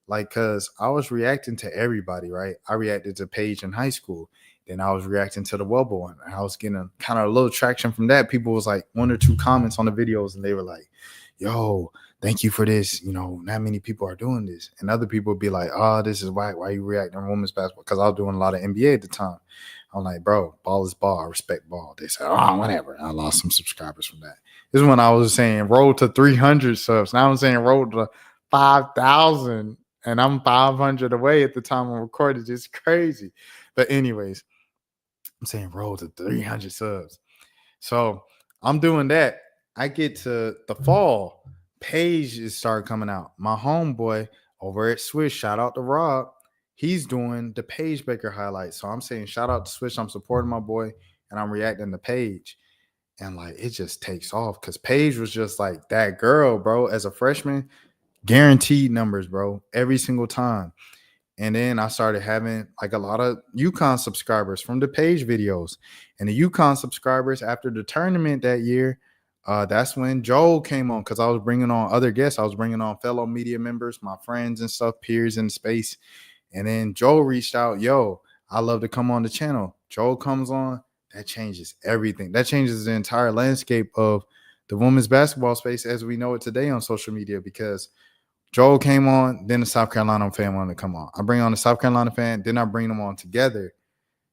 Like, cause I was reacting to everybody, right? I reacted to Paige in high school. Then I was reacting to the Webble one. I was getting kind of a little traction from that. People was like one or two comments on the videos, and they were like, "Yo, thank you for this. You know, not many people are doing this." And other people would be like, "Oh, this is why you reacting on women's basketball?" Because I was doing a lot of NBA at the time. I'm like, "Bro, ball is ball. I respect ball." They said, "Oh, whatever." I lost some subscribers from that. This is when I was saying roll to 300 subs. Now I'm saying roll to 5,000. And I'm 500 away at the time I'm recording. It's crazy. But anyways, I'm saying roll to 300 subs. So I'm doing that. I get to the fall. Paige is started coming out. My homeboy over at Swish, shout out to Rob. He's doing the Paige Baker highlights. So I'm saying shout out to Swish. I'm supporting my boy and I'm reacting to Paige. And like, it just takes off because Paige was just like that girl, bro. As a freshman, guaranteed numbers, bro, every single time. And then I started having like a lot of UConn subscribers from the Page videos. And the UConn subscribers after the tournament that year, that's when Joel came on because I was bringing on other guests. I was bringing on fellow media members, my friends and stuff, peers in space. And then Joel reached out, "Yo, I love to come on the channel." Joel comes on. That changes everything. That changes the entire landscape of the women's basketball space as we know it today on social media, because Joel came on, then the South Carolina fan wanted to come on. I bring on the South Carolina fan, then I bring them on together.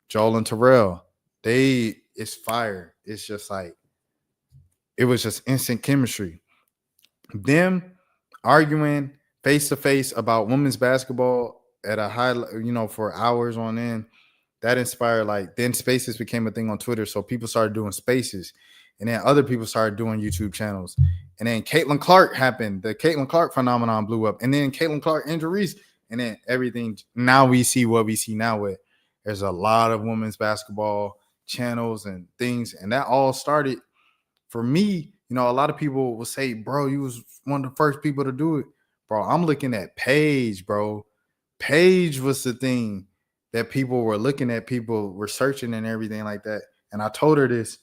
Joel and Terrell, it's fire. It's just like, it was just instant chemistry. Them arguing face to face about women's basketball at a high, for hours on end, that inspired, like, then spaces became a thing on Twitter. So people started doing spaces, and then other people started doing YouTube channels. And then Caitlin Clark happened. The Caitlin Clark phenomenon blew up. And then Caitlin Clark injuries. And then everything. Now we see what we see now with. There's a lot of women's basketball channels and things. And that all started for me. A lot of people will say, "Bro, you was one of the first people to do it." Bro, I'm looking at Paige, bro. Paige was the thing that people were looking at, people were searching and everything like that. And I told her this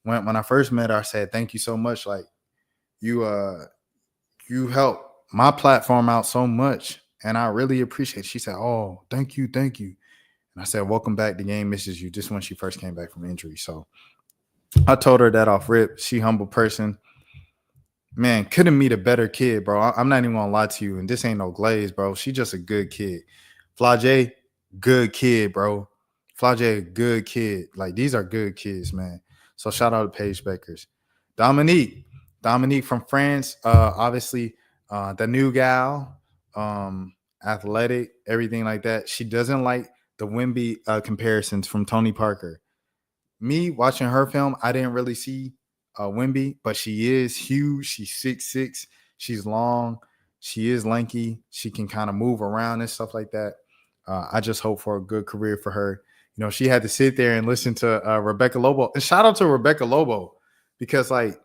when I first met her. I said, "Thank you so much. Like, you helped my platform out so much, and I really appreciate it." She said, "Oh, thank you." And I said, "Welcome back. The game misses you." Just when she first came back from injury. So I told her that off rip. She humble person. Man, couldn't meet a better kid, bro. I'm not even gonna lie to you. And this ain't no glaze, bro. She just a good kid. Flajay, good kid, bro. Flajay, good kid. Like, these are good kids, man. So shout out to Paige Bakers. Dominique from France, obviously, the new gal. athletic, everything like that. She doesn't like the Wemby comparisons from Tony Parker. Me watching her film, I didn't really see Wemby, but she is huge. She's 6'6". She's long. She is lanky. She can kind of move around and stuff like that. I just hope for a good career for her. You know, she had to sit there and listen to Rebecca Lobo. And shout out to Rebecca Lobo, because like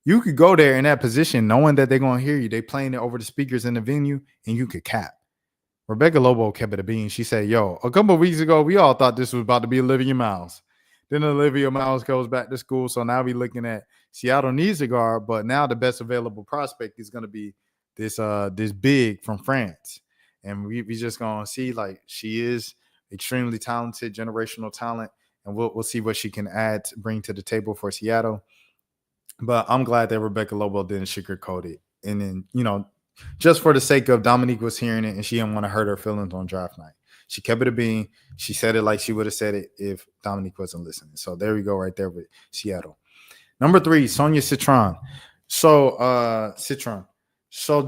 you could go there in that position knowing that they're going to hear you. They playing it over the speakers in the venue, and you could cap. Rebecca Lobo kept it a bean. She said, yo, a couple of weeks ago, we all thought this was about to be Olivia Miles. Then Olivia Miles goes back to school. So now we're looking at Seattle needs a guard, but now the best available prospect is going to be this big from France. And we just going to see, like, she is extremely talented, generational talent, and we'll see what she can add, bring to the table for Seattle. But I'm glad that Rebecca Lobo didn't sugarcoat it. And then, you know, just for the sake of Dominique was hearing it and she didn't want to hurt her feelings on draft night. She kept it a bean. She said it like she would have said it if Dominique wasn't listening. So there we go right there with Seattle. Number 3, Sonia Citron. So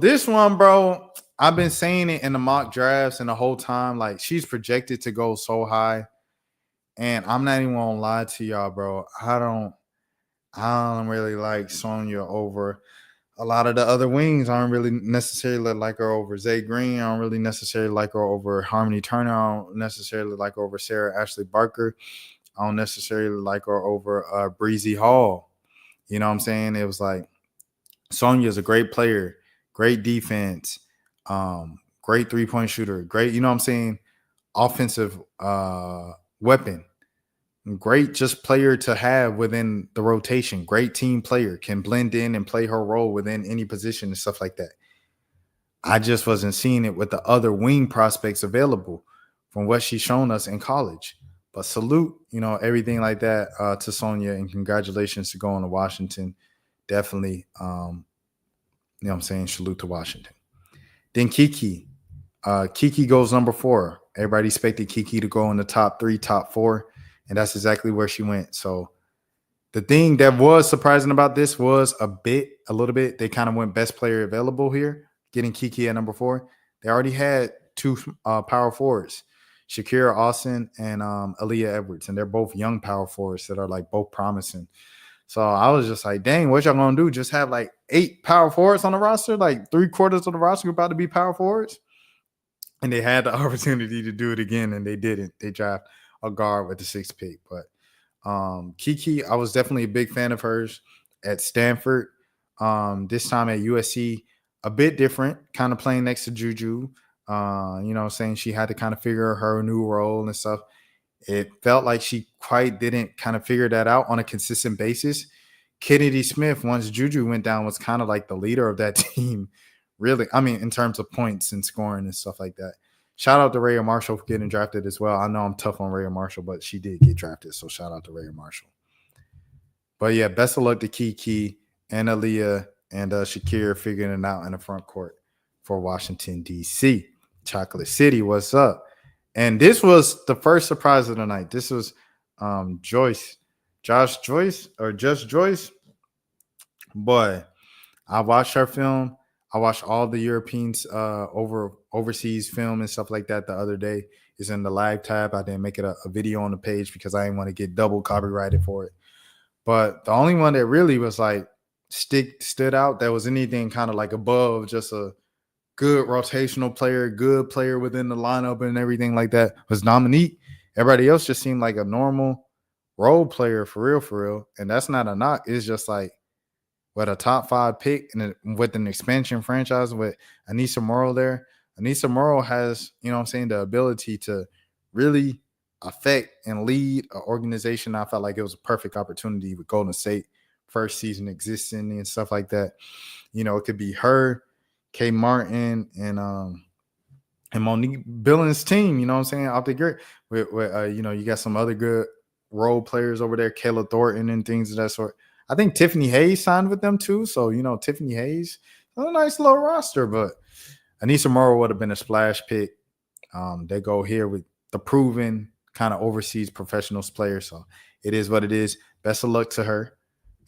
this one, bro, I've been saying it in the mock drafts and the whole time. Like, she's projected to go so high. And I'm not even gonna lie to y'all, bro. I don't really like Sonia over a lot of the other wings. I don't really necessarily like her over Zay Green. I don't really necessarily like her over Harmony Turner. I don't necessarily like her over Sarah Ashley Barker. I don't necessarily like her over Breezy Hall. You know what I'm saying? It was like Sonia's a great player, great defense, great three-point shooter, great, you know what I'm saying, offensive weapon. Great just player to have within the rotation. Great team player, can blend in and play her role within any position and stuff like that. I just wasn't seeing it with the other wing prospects available from what she's shown us in college. But salute, you know, everything like that to Sonia, and congratulations to going to Washington. Definitely, you know what I'm saying, salute to Washington. Then Kiki. Kiki goes number 4. Everybody expected Kiki to go in the top 3, top 4. And that's exactly where she went. So the thing that was surprising about this was a little bit, they kind of went best player available here, getting Kiki at number 4. They already had 2 power forwards, Shakira Austin and Aaliyah Edwards. And they're both young power forwards that are like both promising. So I was just like, dang, what y'all going to do? Just have like 8 power forwards on the roster? Like 3/4 of the roster about to be power forwards? And they had the opportunity to do it again, and they didn't. They drafted a guard with the 6th pick. But Kiki, I was definitely a big fan of hers at Stanford. This time at USC, a bit different, kind of playing next to Juju. You know what I'm saying? She had to kind of figure her new role and stuff. It felt like she quite didn't kind of figure that out on a consistent basis. Kennedy Smith, once Juju went down, was kind of like the leader of that team, really. I mean, in terms of points and scoring and stuff like that. Shout out to Rhea Marshall for getting drafted as well. I know I'm tough on Rhea Marshall, but she did get drafted, so shout out to Rhea Marshall. But yeah, best of luck to Kiki and Aaliyah and Shakira figuring it out in the front court for Washington, D.C. Chocolate City, what's up? And this was the first surprise of the night. This was Joyce. Boy, I watched her film. I watched all the Europeans overseas film and stuff like that the other day. It's in the live tab. I didn't make it a video on the page because I didn't want to get double copyrighted for it. But the only one that really was like stood out that was anything kind of like above just a good rotational player, good player within the lineup and everything like that was Dominique. Everybody else just seemed like a normal role player for real. And that's not a knock. It's just like, with a top 5 pick and with an expansion franchise with Anissa Morrow there. Anissa Morrow has, you know what I'm saying, the ability to really affect and lead an organization. I felt like it was a perfect opportunity with Golden State, first season existing and stuff like that. You know, it could be her, Kay Martin, and Monique Billings' team, you know what I'm saying, out the gate. With you know, you got some other good role players over there, Kayla Thornton and things of that sort. I think Tiffany Hayes signed with them too. So, you know, Tiffany Hayes, a nice little roster, but Anissa Morrow would have been a splash pick. They go here with the proven kind of overseas professionals player. So it is what it is. Best of luck to her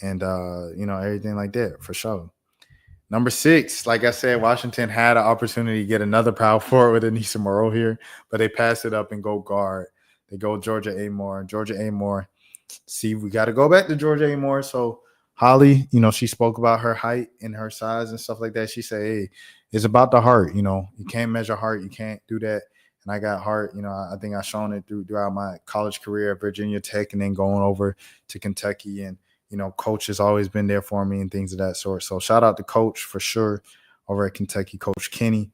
and, you know, everything like that for sure. Number 6, like I said, Washington had an opportunity to get another power forward with Anissa Morrow here, but they pass it up and go guard. They go Georgia Amore. Georgia Amore. See, we got to go back to Georgia Amore. So Holly, she spoke about her height and her size and stuff like that. She said, hey, it's about the heart. You can't measure heart. You can't do that. And I got heart. I think I've shown it throughout my college career at Virginia Tech and then going over to Kentucky. And coach has always been there for me and things of that sort. So shout out to coach for sure over at Kentucky, Coach Kenny.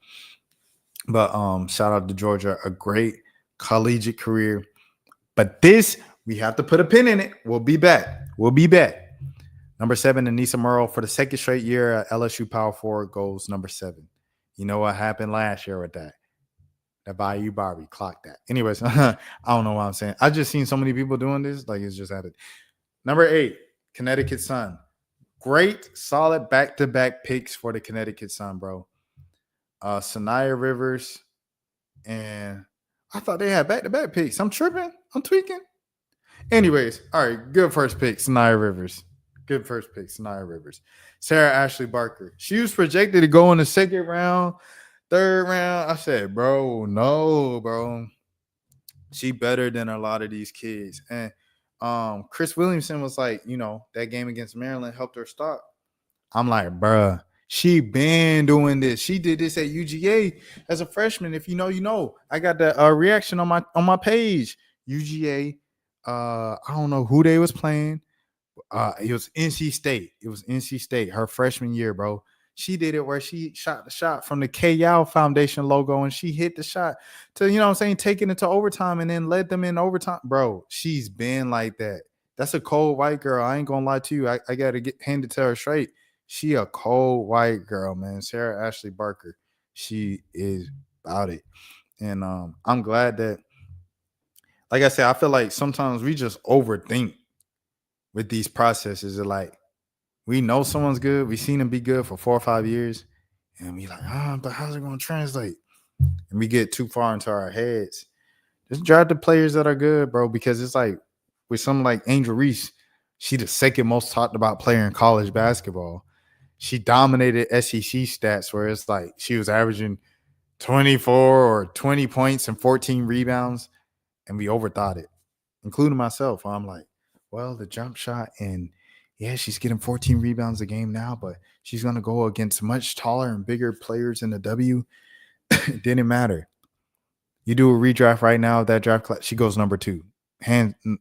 But shout out to Georgia, a great collegiate career. But this, we have to put a pin in it. We'll be back. Number 7, Anissa Morrow for the second straight year, LSU Power Forward goes number 7. You know what happened last year with that? That Bayou Barbie, clock that. Anyways, I don't know what I'm saying. I just seen so many people doing this, like it's just happened. Number 8, Connecticut Sun. Great, solid back-to-back picks for the Connecticut Sun, bro. Sanaya Rivers, and I thought they had back-to-back picks. I'm tripping. I'm tweaking. Anyways, all right, good first pick, Sanaya Rivers. Good first pick, Sanaya Rivers. Sarah Ashley Barker. She was projected to go in the second round, third round. I said, bro, no, bro. She better than a lot of these kids. And Chris Williamson was like, that game against Maryland helped her start. I'm like, bruh, she been doing this. She did this at UGA as a freshman. If you know. I got the reaction on my page. UGA, I don't know who they was playing. It was NC State. Her freshman year, bro. She did it where she shot the shot from the K-Yow Foundation logo and she hit the shot to, taking it to overtime and then led them in overtime. Bro, she's been like that. That's a cold white girl. I ain't going to lie to you. I got to hand it to her straight. She a cold white girl, man. Sarah Ashley Barker. She is about it. And I'm glad that, like I said, I feel like sometimes we just overthink with these processes. Of like, we know someone's good. We've seen them be good for 4 or 5 years. And we like, but how's it going to translate? And we get too far into our heads. Just draft the players that are good, bro, because it's like with someone like Angel Reese, she the second most talked about player in college basketball. She dominated SEC stats where it's like she was averaging 24 or 20 points and 14 rebounds, and we overthought it, including myself. I'm like, well, the jump shot, and yeah, she's getting 14 rebounds a game now, but she's going to go against much taller and bigger players in the W. It didn't matter. You do a redraft right now, that draft class, she goes number 2.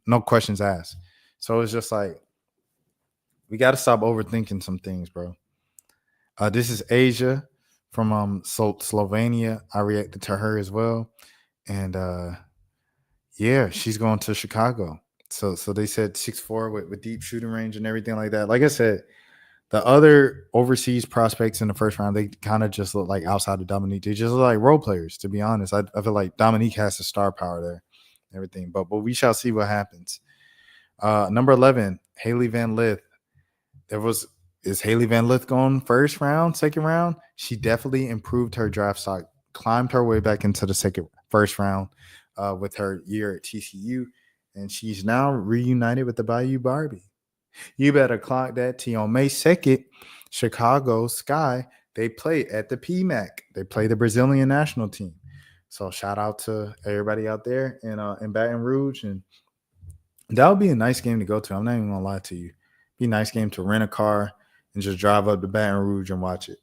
No questions asked. So it's just like, we got to stop overthinking some things, bro. This is Asia from Slovenia. I reacted to her as well. And yeah, she's going to Chicago. So they said 6'4" with deep shooting range and everything like that. Like I said, the other overseas prospects in the first round, they kind of just look like outside of Dominique. They just look like role players, to be honest. I feel like Dominique has the star power there and everything. But we shall see what happens. Number 11, Haley Van Lith. Is Haley Van Lith going first round, second round? She definitely improved her draft stock, climbed her way back into the first round with her year at TCU. And she's now reunited with the Bayou Barbie. You better clock that T on May 2nd, Chicago Sky. They play at the PMAC. They play the Brazilian national team. So shout out to everybody out there in Baton Rouge. And that would be a nice game to go to. I'm not even going to lie to you. It'd be a nice game to rent a car and just drive up to Baton Rouge and watch it.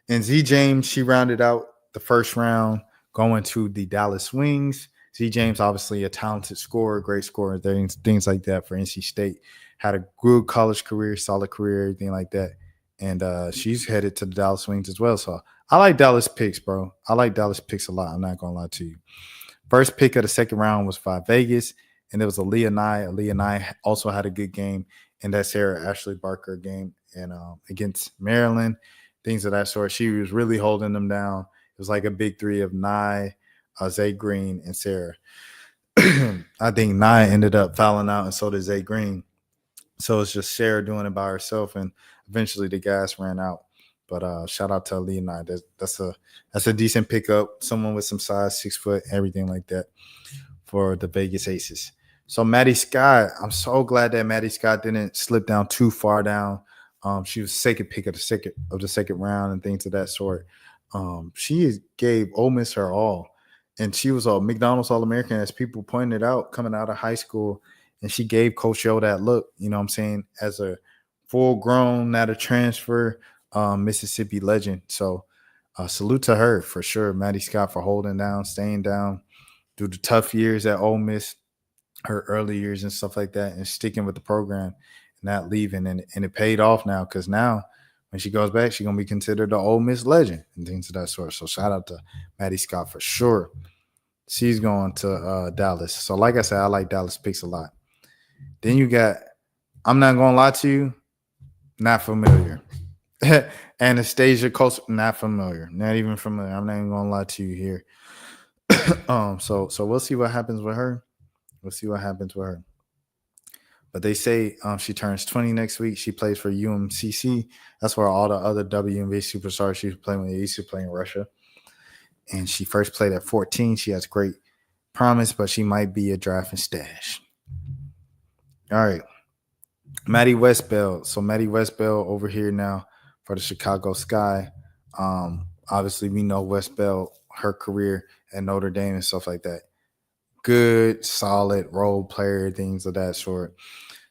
And Z James, she rounded out the first round going to the Dallas Wings. Z James, obviously a talented scorer, great scorer, things like that for NC State. Had a good college career, solid career, everything like that. And she's headed to the Dallas Wings as well. So I like Dallas picks, bro. I like Dallas picks a lot. I'm not going to lie to you. First pick of the second round was by Vegas, and it was Aaliyah Nye. Aaliyah Nye also had a good game in that Sarah Ashley Barker game and against Maryland, things of that sort. She was really holding them down. It was like a big three of Nye, Zay Green, and Sarah. I think Nye ended up fouling out, and so did Zay Green. So it's just Sarah doing it by herself, and eventually the gas ran out. But shout out to Aaliyah Nye. That's a decent pickup. Someone with some size, 6 foot, everything like that for the Vegas Aces. So Maddie Scott, I'm so glad that Maddie Scott didn't slip down too far down She was second pick of the second round and things of that sort. She gave Ole Miss her all, and she was a McDonald's All-American, as people pointed out, coming out of high school. And she gave Coach O that look, you know what I'm saying, as a full-grown, not a transfer Mississippi legend. So salute to her for sure. Maddie Scott for holding down, staying down through the tough years at Ole Miss, her early years and stuff like that, and sticking with the program, not leaving. And it paid off now, because now when she goes back, she's going to be considered an Ole Miss legend and things of that sort. So shout out to Maddie Scott for sure. She's going to Dallas. So like I said, I like Dallas picks a lot. Then you got, I'm not going to lie to you, not familiar. Anastasia Coast, not familiar. Not even familiar. I'm not even going to lie to you here. So we'll see what happens with her. But they say she turns 20 next week. She plays for UMCC. That's where all the other WNBA superstars she was playing when they used to play in Russia. And she first played at 14. She has great promise, but she might be a draft and stash. All right. Maddie Westbell. So Maddie Westbell over here now for the Chicago Sky. Obviously, we know Westbell, her career at Notre Dame and stuff like that. Good, solid role player, things of that sort.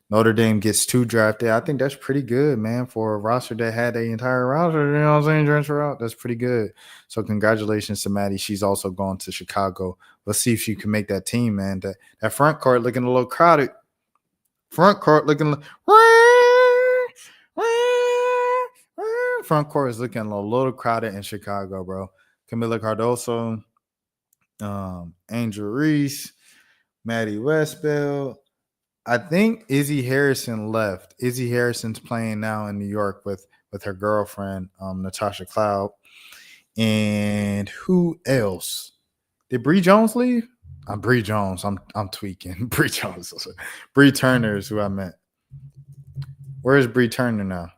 Notre Dame gets 2 drafted. I think that's pretty good, man, for a roster that had the entire roster, you know what I'm saying, transfer out. That's pretty good. So congratulations to Maddie. She's also gone to Chicago. Let's see if she can make that team, man. That front court looking a little crowded. Front court is looking a little crowded in Chicago, bro. Camila Cardoso, Angel Reese, Maddie Westbell. I think Izzy Harrison left. Izzy Harrison's playing now in New York with her girlfriend, Natasha Cloud. And who else? Did Bree Jones leave? Bree Jones. I'm tweaking. Bree Jones. Bree Turner is who I meant. Where is Bree Turner now?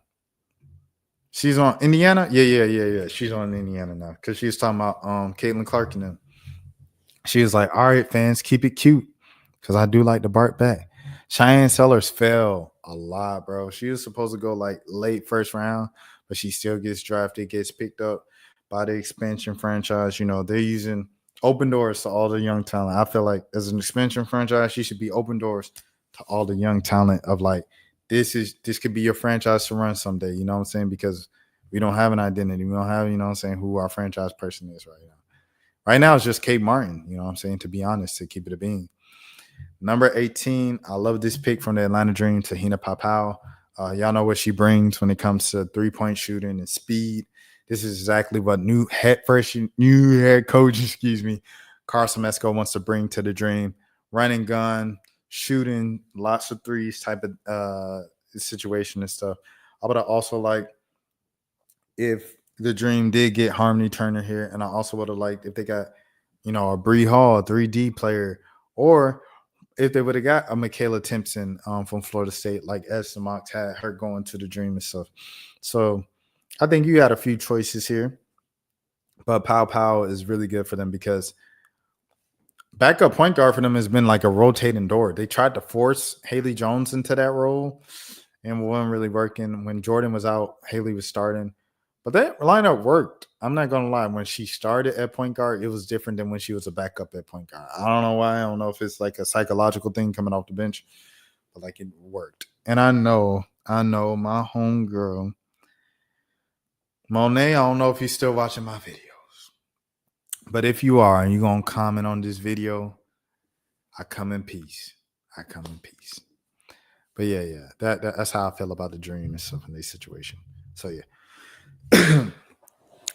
She's on Indiana? Yeah. She's on Indiana now, because she was talking about Caitlin Clark and them. She was like, all right, fans, keep it cute, because I do like the Bart back. Cheyenne Sellers fell a lot, bro. She was supposed to go like late first round, but she still gets drafted, gets picked up by the expansion franchise. You know, they're using open doors to all the young talent. I feel like as an expansion franchise, she should be open doors to all the young talent of like, this could be your franchise to run someday. You know what I'm saying? Because we don't have an identity. We don't have, you know what I'm saying, who our franchise person is right now. Right now, it's just Kate Martin, you know what I'm saying, to be honest, to keep it a bean. Number 18, I love this pick from the Atlanta Dream, Tahina Papao. Y'all know what she brings when it comes to three-point shooting and speed. This is exactly what new head coach, Carson Mesco wants to bring to the Dream. Running gun, shooting, lots of threes type of situation and stuff. I would have also liked if the Dream did get Harmony Turner here, and I also would have liked if they got, you know, a Bree Hall, a 3D player, or if they would have got a Michaela Timpson from Florida State, like Ed Mox had her going to the Dream and stuff. So I think you had a few choices here, but Pow is really good for them because backup point guard for them has been like a rotating door. They tried to force Haley Jones into that role and it wasn't really working. When Jordan was out, Haley was starting. But that lineup worked. I'm not going to lie. When she started at point guard, it was different than when she was a backup at point guard. I don't know why. I don't know if it's like a psychological thing coming off the bench, but like it worked. And I know my homegirl, Monet, I don't know if you're still watching my videos. But if you are and you're going to comment on this video, I come in peace. But yeah, that's how I feel about the Dream and stuff in this situation. So yeah.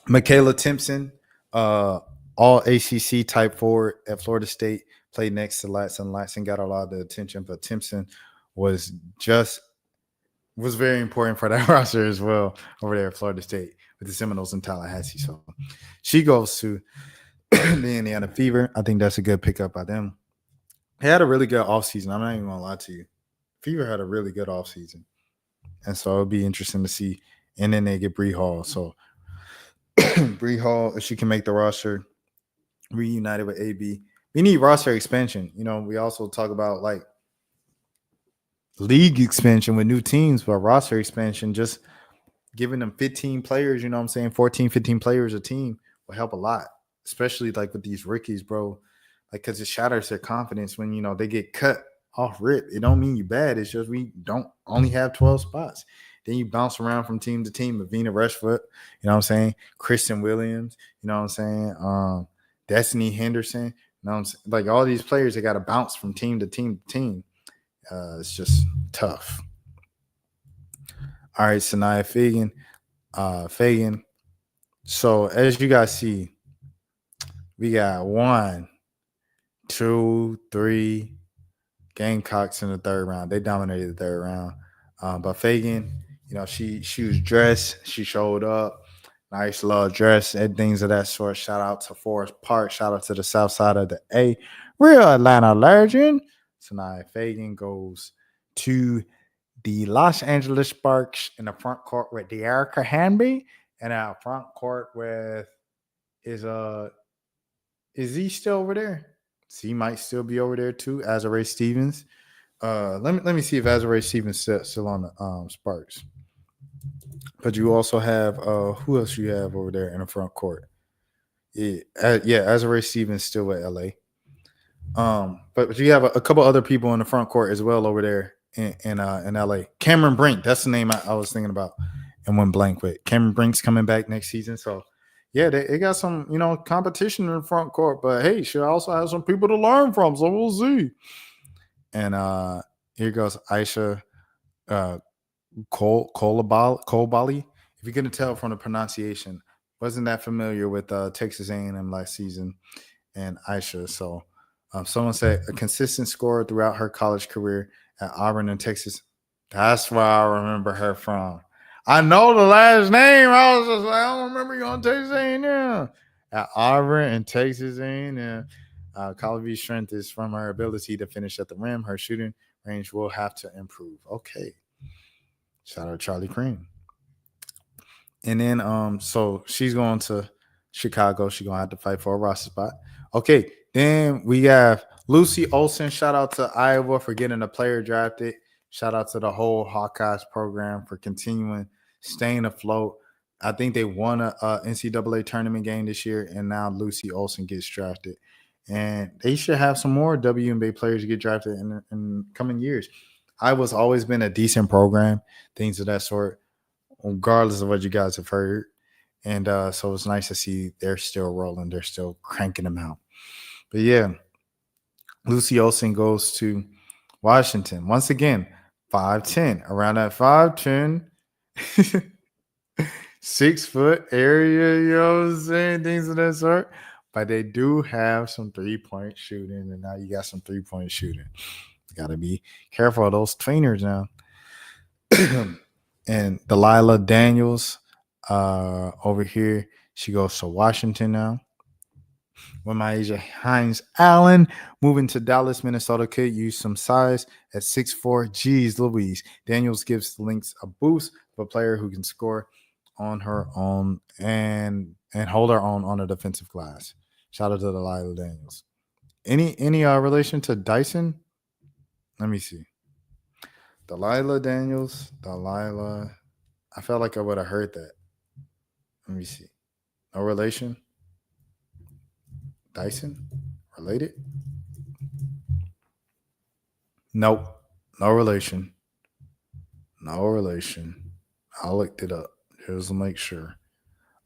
Michaela Timpson, all ACC type forward at Florida State, played next to Latson. Latson got a lot of the attention, but Timpson was very important for that roster as well over there at Florida State with the Seminoles in Tallahassee. So she goes to the Indiana Fever. I think that's a good pickup by them. They had a really good offseason. I'm not even going to lie to you. Fever had a really good offseason. And so it'll be interesting to see. And then they get Bree Hall. So Bree Hall, if she can make the roster, reunited with AB. We need roster expansion. You know, we also talk about like league expansion with new teams, but roster expansion, just giving them 15 players, you know what I'm saying? 14, 15 players a team will help a lot, especially like with these rookies, bro. Like, because it shatters their confidence when, you know, they get cut off rip. It don't mean you bad. It's just we don't only have 12 spots. Then you bounce around from team to team. Avina Rushfoot, you know what I'm saying? Kristen Williams, you know what I'm saying? Destiny Henderson, you know what I'm saying? Like all these players, they got to bounce from team to team to team. It's just tough. All right, Sanaya Fagan. So as you guys see, we got 1, 2, 3 Gamecocks in the third round. They dominated the third round. But Fagan, you know, she was dressed. She showed up. Nice little dress and things of that sort. Shout out to Forest Park. Shout out to the south side of the A. Real Atlanta legend. Sanaya Fagan goes to the Los Angeles Sparks in the front court with De'Arica Hanby, and out front court with is he still over there? He might still be over there too. Azare Stevens. Let me see if Azare Stevens still on the Sparks. But you also have who else you have over there in the front court? Yeah, Azare Stevens still with LA. But you have a couple other people in the front court as well over there in LA. Cameron Brink, that's the name I was thinking about and went blank with. Cameron Brink's coming back next season. So yeah, they got some, you know, competition in the front court. But hey, she also has some people to learn from. So we'll see. And here goes Aisha Kolbali. If you're gonna tell from the pronunciation, wasn't that familiar with Texas A&M last season and Aisha. So someone said a consistent scorer throughout her college career at Auburn and Texas. That's where I remember her from. I know the last name. I was just like, I don't remember you on Texas A&M. At Auburn and Texas A&M. Colley's strength is from her ability to finish at the rim. Her shooting range will have to improve. Okay. Shout out Charlie Cream. And then so she's going to Chicago. She's gonna have to fight for a roster spot. Okay, then we have Lucy Olson. Shout out to Iowa for getting a player drafted. Shout out to the whole Hawkeyes program for continuing staying afloat. I think they won a NCAA tournament game this year, and now Lucy Olson gets drafted. And they should have some more WNBA players get drafted in coming years. Iowa's always been a decent program, things of that sort, regardless of what you guys have heard. And so it's nice to see they're still rolling. They're still cranking them out. But yeah, Lucy Olson goes to Washington. Once again, 5'10", around that 5'10", 6 foot area, you know what I'm saying? Things of that sort. But they do have some 3-point shooting, and now you got some 3-point shooting. You got to be careful of those tweeners now. And Delilah Daniels over here, she goes to Washington now. When Myasia Hines Allen moving to Dallas, Minnesota, could use some size at 6'4". Geez Louise. Daniels gives the Lynx a boost of a player who can score on her own and hold her own on the defensive glass. Shout out to Delilah Daniels. Any relation to Dyson? Let me see. Delilah Daniels. Delilah. I felt like I would have heard that. Let me see. No relation? Dyson? Related? Nope. No relation. No relation. I looked it up just to make sure.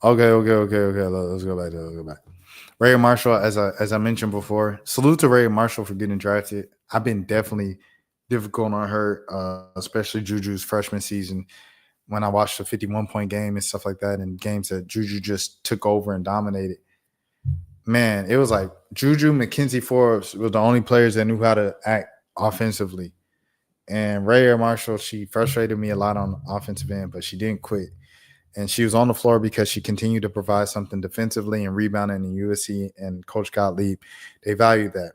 Okay. Let's go back. Ray Marshall, as I mentioned before, salute to Ray Marshall for getting drafted. I've been definitely difficult on her, especially Juju's freshman season. When I watched the 51-point game and stuff like that, and games that Juju just took over and dominated, man, it was like Juju, Mackenzie Forbes were the only players that knew how to act offensively. And Ray Marshall, she frustrated me a lot on the offensive end, but she didn't quit. And she was on the floor because she continued to provide something defensively and rebounding in USC and Coach Gottlieb. They valued that.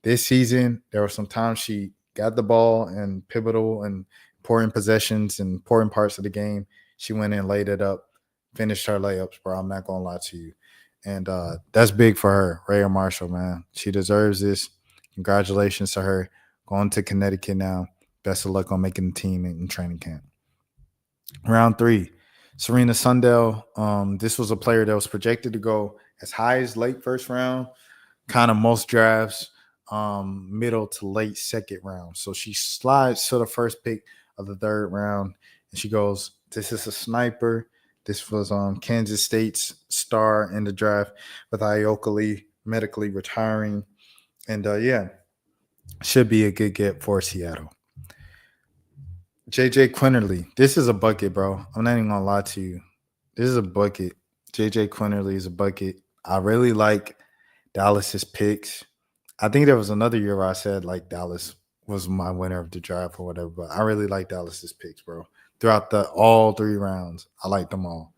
This season, there were some times she got the ball and pivotal and important possessions and important parts of the game. She went in, laid it up, finished her layups, bro. I'm not going to lie to you. And that's big for her, Ray Marshall, man. She deserves this. Congratulations to her. Going to Connecticut now. Best of luck on making the team in training camp. Round 3, Serena Sundell. This was a player that was projected to go as high as late first round, kind of most drafts, middle to late second round. So she slides to the first pick of the third round, and she goes, this is a sniper. This was Kansas State's star in the draft with Ioka Lee medically retiring. And should be a good get for Seattle. JJ Quinterly. This is a bucket, bro. I'm not even going to lie to you. This is a bucket. JJ Quinterly is a bucket. I really like Dallas's picks. I think there was another year where I said like Dallas was my winner of the draft or whatever, but I really like Dallas's picks, bro. Throughout all 3 rounds, I like them all.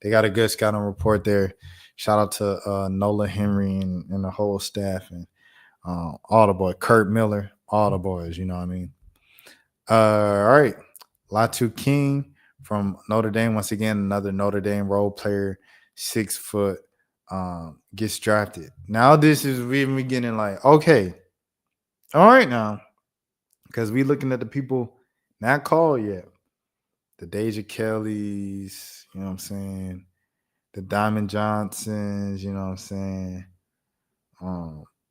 They got a good scouting report there. Shout out to Nola Henry and the whole staff and all the boys, Kurt Miller, all the boys, you know what I mean? All right. Latu King from Notre Dame. Once again, another Notre Dame role player, 6 foot, gets drafted. Now this is we getting like, okay, all right now, because we looking at the people not called yet. The Deja Kellys, you know what I'm saying? The Diamond Johnsons, you know what I'm saying?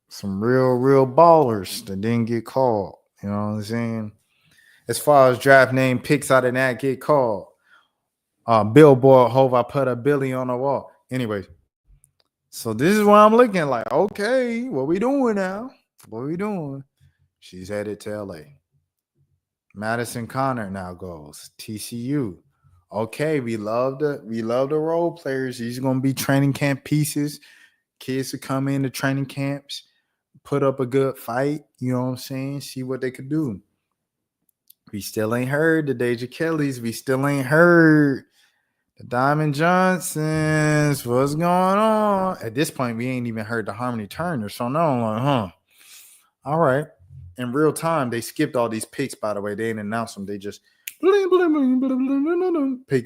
Some real ballers that didn't get called, you know what I'm saying? As far as draft name picks out of that get called. Billboard, Hove, I put a Billy on the wall. Anyway, so this is where I'm looking like, okay, what we doing now? What we doing? She's headed to LA. Madison Connor now goes TCU. Okay, we love the role players. These are gonna be training camp pieces. Kids to come into training camps, put up a good fight. You know what I'm saying? See what they could do. We still ain't heard the Deja Kellys. We still ain't heard the Diamond Johnsons. What's going on? At this point, we ain't even heard the Harmony Turner. So now I'm like, all right. In real time, they skipped all these picks, by the way. They didn't announce them. They just pick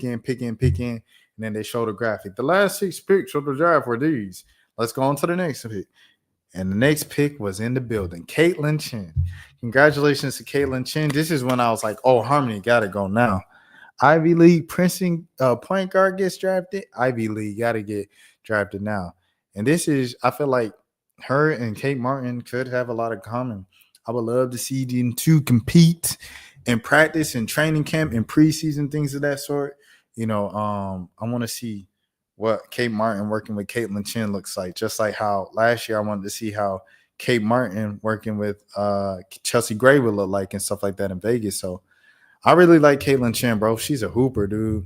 in. And then they show the graphic. The last 6 picks of the draft were these. Let's go on to the next pick. And the next pick was in the building. Caitlin Chen. Congratulations to Caitlin Chen. This is when I was like, oh, Harmony got to go now. Ivy League Princeton point guard gets drafted. Ivy League got to get drafted now. And this is, I feel like her and Kate Martin could have a lot of common. I would love to see them two compete and practice and training camp and preseason, things of that sort. You know, I want to see what Kate Martin working with Caitlin Chen looks like. Just like how last year I wanted to see how Kate Martin working with Chelsea Gray would look like and stuff like that in Vegas. So I really like Caitlin Chen, bro. She's a hooper, dude.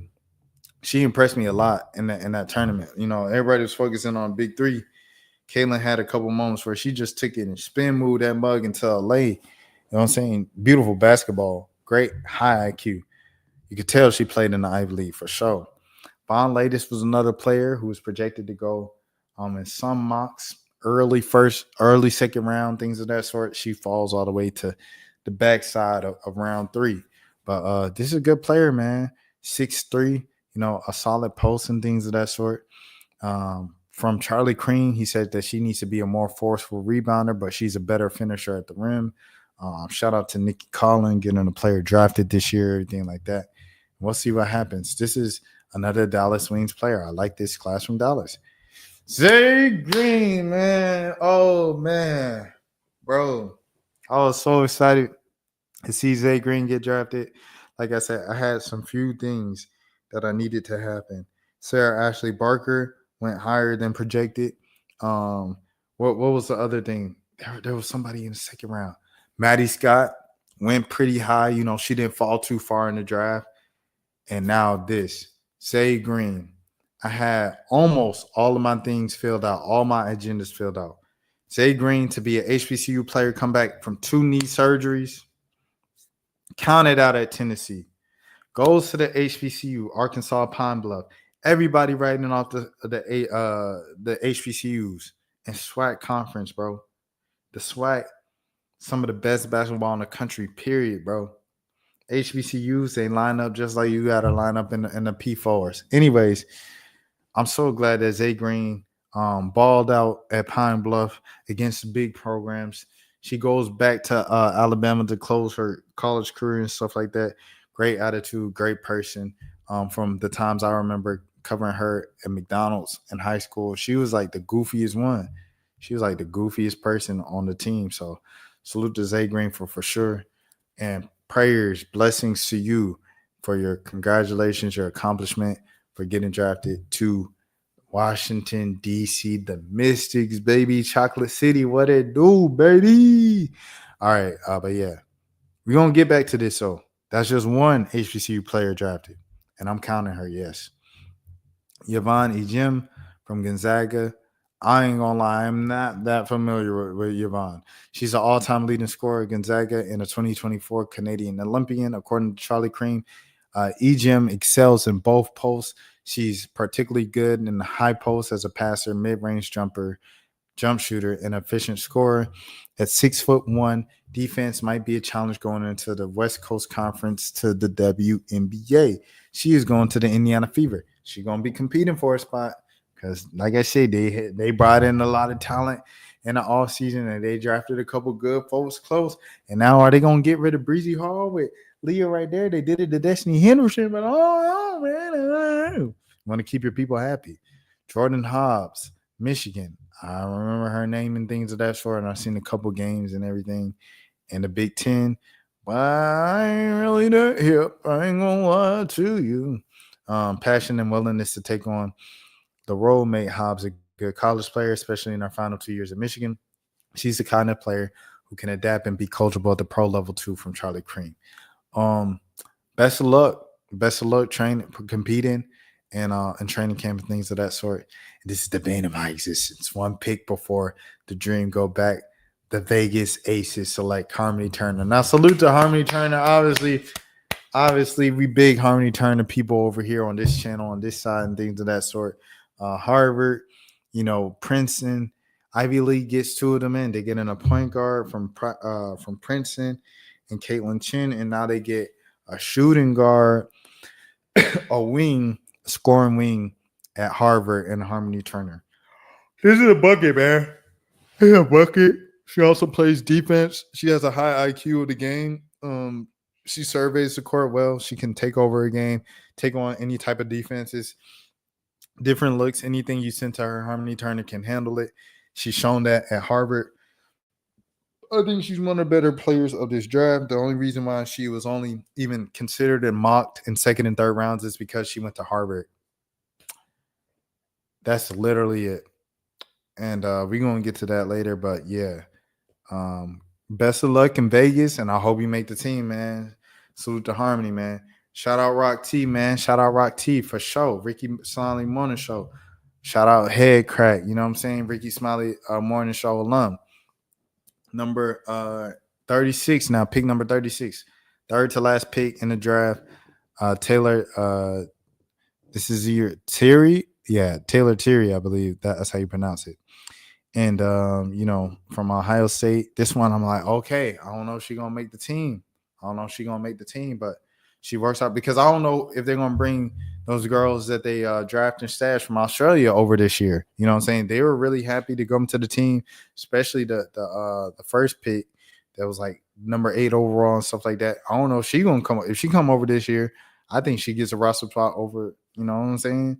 She impressed me a lot in that tournament. You know, everybody was focusing on Big 3. Caitlin had a couple moments where she just took it and spin moved that mug into LA. You know what I'm saying? Beautiful basketball. Great high IQ. You could tell she played in the Ivy League for sure. Von Lattis was another player who was projected to go in some mocks, early second round, things of that sort. She falls all the way to the backside of round 3. But this is a good player, man. 6'3", you know, a solid post and things of that sort. From Charlie Crean, he said that she needs to be a more forceful rebounder, but she's a better finisher at the rim. Shout out to Nikki Collin getting a player drafted this year, everything like that. We'll see what happens. This is another Dallas Wings player. I like this class from Dallas. Zay Green, man. Oh, man. Bro, I was so excited to see Zay Green get drafted. Like I said, I had some few things that I needed to happen. Sarah Ashley Barker went higher than projected. What was the other thing? There was somebody in the second round. Maddie Scott went pretty high. You know, she didn't fall too far in the draft. And now this. Zay Green. I had almost all of my things filled out, all my agendas filled out. Zay Green to be an HBCU player, come back from 2 knee surgeries, counted out at Tennessee, goes to the HBCU, Arkansas Pine Bluff. Everybody writing off the HBCUs and SWAC conference, bro. The SWAC, some of the best basketball in the country, period, bro. HBCUs, they line up just like you got to line up in the P4s. Anyways, I'm so glad that Zay Green balled out at Pine Bluff against the big programs. She goes back to Alabama to close her college career and stuff like that. Great attitude, great person. From the times I remember covering her at McDonald's in high school, she was like the goofiest one. She was like the goofiest person on the team. So salute to Zay Green for sure. And prayers, blessings to you for your congratulations, your accomplishment for getting drafted to Washington, D.C., the Mystics, baby. Chocolate City, what it do, baby? All right, but yeah, we're going to get back to this. So that's just one HBCU player drafted, and I'm counting her, yes. Yvonne Ejim from Gonzaga. I ain't gonna lie, I'm not that familiar with Yvonne. She's an all-time leading scorer at Gonzaga and a 2024 Canadian Olympian, according to Charlie Cream. Ejim excels in both posts. She's particularly good in the high post as a passer, mid-range jumper, jump shooter, and efficient scorer. At 6'1", defense might be a challenge going into the West Coast Conference to the WNBA. She is going to the Indiana Fever. She's going to be competing for a spot because, like I said, they brought in a lot of talent in the offseason and they drafted a couple good folks close. And now are they going to get rid of Breezy Hall with Leah right there? They did it to Destiny Henderson, but oh man, want to keep your people happy. Jordan Hobbs, Michigan. I remember her name and things of that sort, and I've seen a couple games and everything in the Big Ten. But I ain't really that hip. I ain't gonna lie to you. Passion and willingness to take on the role made Hobbs a good college player, especially in our final 2 years at Michigan. She's the kind of player who can adapt and be coachable at the pro level too, from Charlie Cream. Best of luck. Best of luck training, competing, and training camp and things of that sort. And this is the bane of my existence. One pick before the dream go back. The Vegas Aces select Harmony Turner. Now, salute to Harmony Turner. Obviously, we big Harmony Turner people over here on this channel, on this side, and things of that sort. Harvard, Princeton, Ivy League gets two of them in. They get in a point guard from Princeton and Caitlin Chin, and now they get a shooting guard, a wing, scoring wing at Harvard and Harmony Turner. This is a bucket, man. This is a bucket. She also plays defense. She has a high IQ of the game. She surveys the court well. She can take over a game, take on any type of defenses, different looks. Anything you send to her, Harmony Turner can handle it. She's shown that at Harvard. I think she's one of the better players of this draft. The only reason why she was only even considered and mocked in second and third rounds is because she went to Harvard. That's literally it. And we're going to get to that later. But, yeah, best of luck in Vegas, and I hope you make the team, man. Salute to Harmony, man. Shout out Rock T, man. Shout out Rock T for sure. Ricky Smiley Morning Show. Shout out Head Crack. You know what I'm saying? Ricky Smiley Morning Show alum. Number 36 now, pick number 36. Third to last pick in the draft. Taylor, this is your Terry. Yeah, Taylor Terry, I believe. That's how you pronounce it. And, from Ohio State. This one, I'm like, okay, I don't know if she's going to make the team. But she works out because I don't know if they're going to bring those girls that they draft and stash from Australia over this year. You know what I'm saying? They were really happy to come to the team, especially the first pick that was like number 8 overall and stuff like that. I don't know if she's going to come. If she come over this year, I think she gets a roster spot over, you know what I'm saying?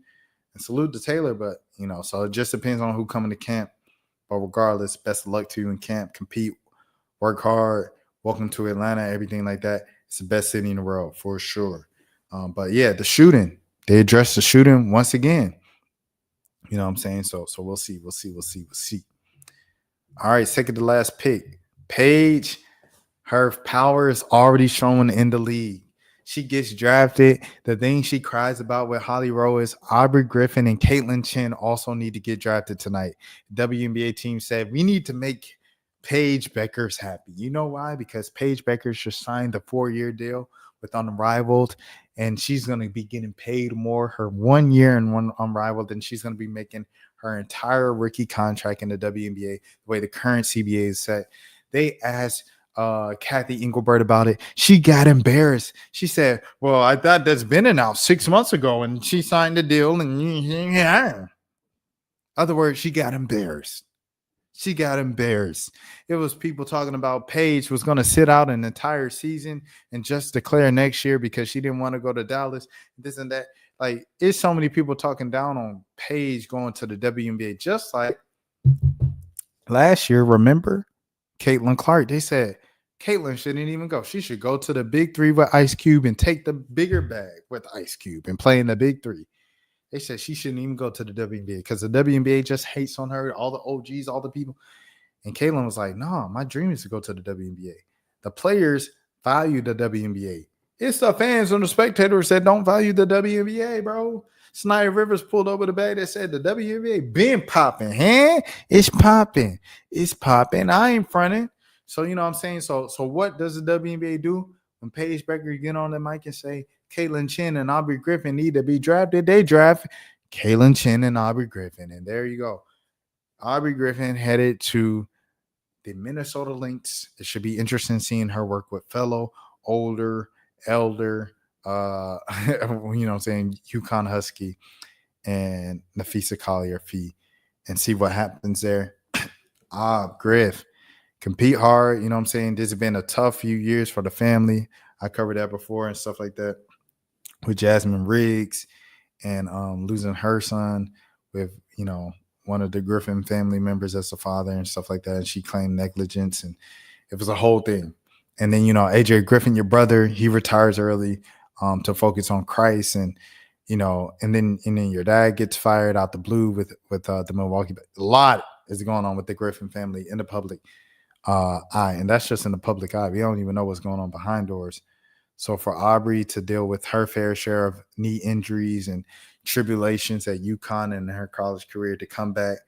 And salute to Taylor, but, so it just depends on who coming to camp. But regardless, best of luck to you in camp. Compete, work hard. Welcome to Atlanta, everything like that. It's the best city in the world for sure. But yeah, the shooting. They addressed the shooting once again. You know what I'm saying? So we'll see. All right, second to last pick. Paige, her power is already showing in the league. She gets drafted. The thing she cries about with Holly Rowe is Aubrey Griffin and Caitlin Chin also need to get drafted tonight. WNBA team said, we need to make Paige Beckers happy. You know why? Because Paige Beckers just signed a 4-year deal with Unrivaled, and she's going to be getting paid more her 1 year and one Unrivaled than she's going to be making her entire rookie contract in the WNBA, the way the current CBA is set. They asked Kathy Engelbert about it. She got embarrassed. She said, well, I thought that's been announced 6 months ago, and she signed the deal. And yeah. Other words, she got embarrassed. She got embarrassed. It was people talking about Paige was going to sit out an entire season and just declare next year because she didn't want to go to Dallas, this and that. Like, it's so many people talking down on Paige going to the WNBA. Just like last year, remember? Caitlin Clark, they said Caitlin shouldn't even go. She should go to the big three with Ice Cube and take the bigger bag with Ice Cube and play in the big three. They said she shouldn't even go to the WNBA because the WNBA just hates on her, all the OGs, all the people. And Caitlin was like, no, my dream is to go to the WNBA. The players value the WNBA. It's the fans and the spectators that don't value the WNBA, bro. Snyder Rivers pulled over the bag that said the WNBA been popping, huh? It's popping. It's popping. I ain't fronting. So, you know what I'm saying? So what does the WNBA do? When Paige Becker get on the mic and say Caitlin Chin and Aubrey Griffin need to be drafted, they draft Caitlin Chin and Aubrey Griffin. And there you go. Aubrey Griffin headed to the Minnesota Lynx. It should be interesting seeing her work with fellow, older, elder, you know what I'm saying, UConn Husky and Nafisa Collier-Fee and see what happens there. Griff, compete hard. You know what I'm saying? This has been a tough few years for the family. I covered that before and stuff like that with Jasmine Riggs and losing her son with, you know, one of the Griffin family members as a father and stuff like that. And she claimed negligence and it was a whole thing. And then, you know, AJ Griffin, your brother, he retires early to focus on Christ. And, you know, and then your dad gets fired out the blue with the Milwaukee. A lot is going on with the Griffin family in the public eye. And that's just in the public eye. We don't even know what's going on behind doors. So for Aubrey to deal with her fair share of knee injuries and tribulations at UConn and her college career to come back,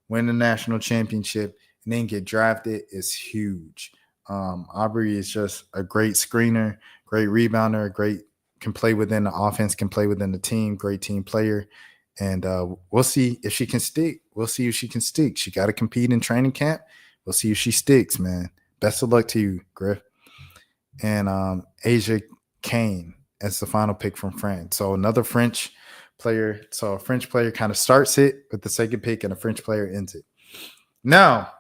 win the national championship, and then get drafted is huge. Aubrey is just a great screener, great rebounder, can play within the offense, can play within the team, great team player. And we'll see if she can stick. We'll see if she can stick. She got to compete in training camp. We'll see if she sticks, man. Best of luck to you, Griff. And Asia Kane as the final pick from France. So another French player. So a French player kind of starts it with the second pick and a French player ends it. Now,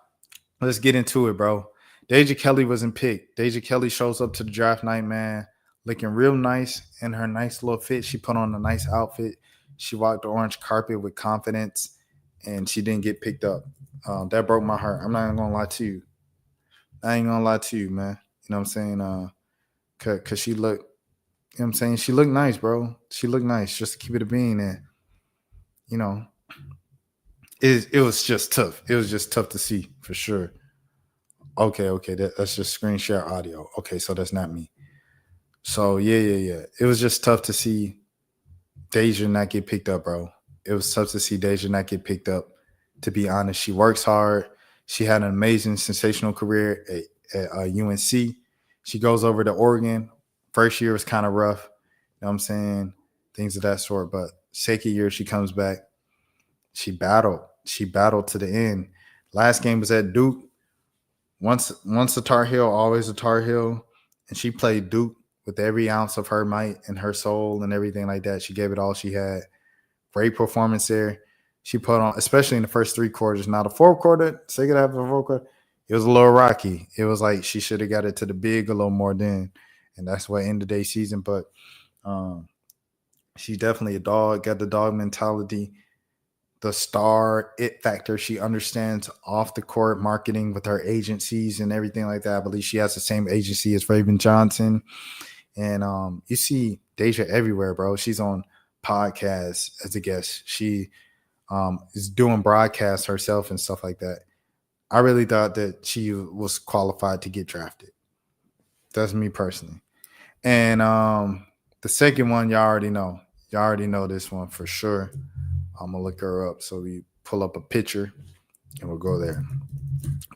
let's get into it, bro. Deja Kelly wasn't picked. Deja Kelly shows up to the draft night, man, looking real nice in her nice little fit. She put on a nice outfit. She walked the orange carpet with confidence, and she didn't get picked up. That broke my heart. I'm not even going to lie to you. I ain't going to lie to you, man. You know what I'm saying? Because she looked, you know what I'm saying? She looked nice, bro. She looked nice, just to keep it a bean. And, you know, it was just tough. It was just tough to see, for sure. Okay. That's just screen share audio. Okay, so that's not me. So, yeah. It was just tough to see Deja not get picked up, bro. It was tough to see Deja not get picked up, to be honest. She works hard. She had an amazing, sensational career at UNC. She goes over to Oregon. First year was kind of rough. You know what I'm saying? Things of that sort. But second year, she comes back. She battled. She battled to the end. Last game was at Duke. Once a Tar Heel, always a Tar Heel. And she played Duke with every ounce of her might and her soul and everything like that. She gave it all she had. Great performance there. She put on, especially in the first three quarters. Now, the fourth quarter, second half of the fourth quarter, it was a little rocky. It was like she should have got it to the big a little more then. And that's what ended the day season. But she's definitely a dog, got the dog mentality, the star, it factor. She understands off the court marketing with her agencies and everything like that. I believe she has the same agency as Raven Johnson. And you see Deja everywhere, bro. She's on podcasts as a guest. She is doing broadcasts herself and stuff like that. I really thought that she was qualified to get drafted. That's me personally. And the second one, y'all already know. Y'all already know this one for sure. I'm going to look her up. So we pull up a picture and we'll go there.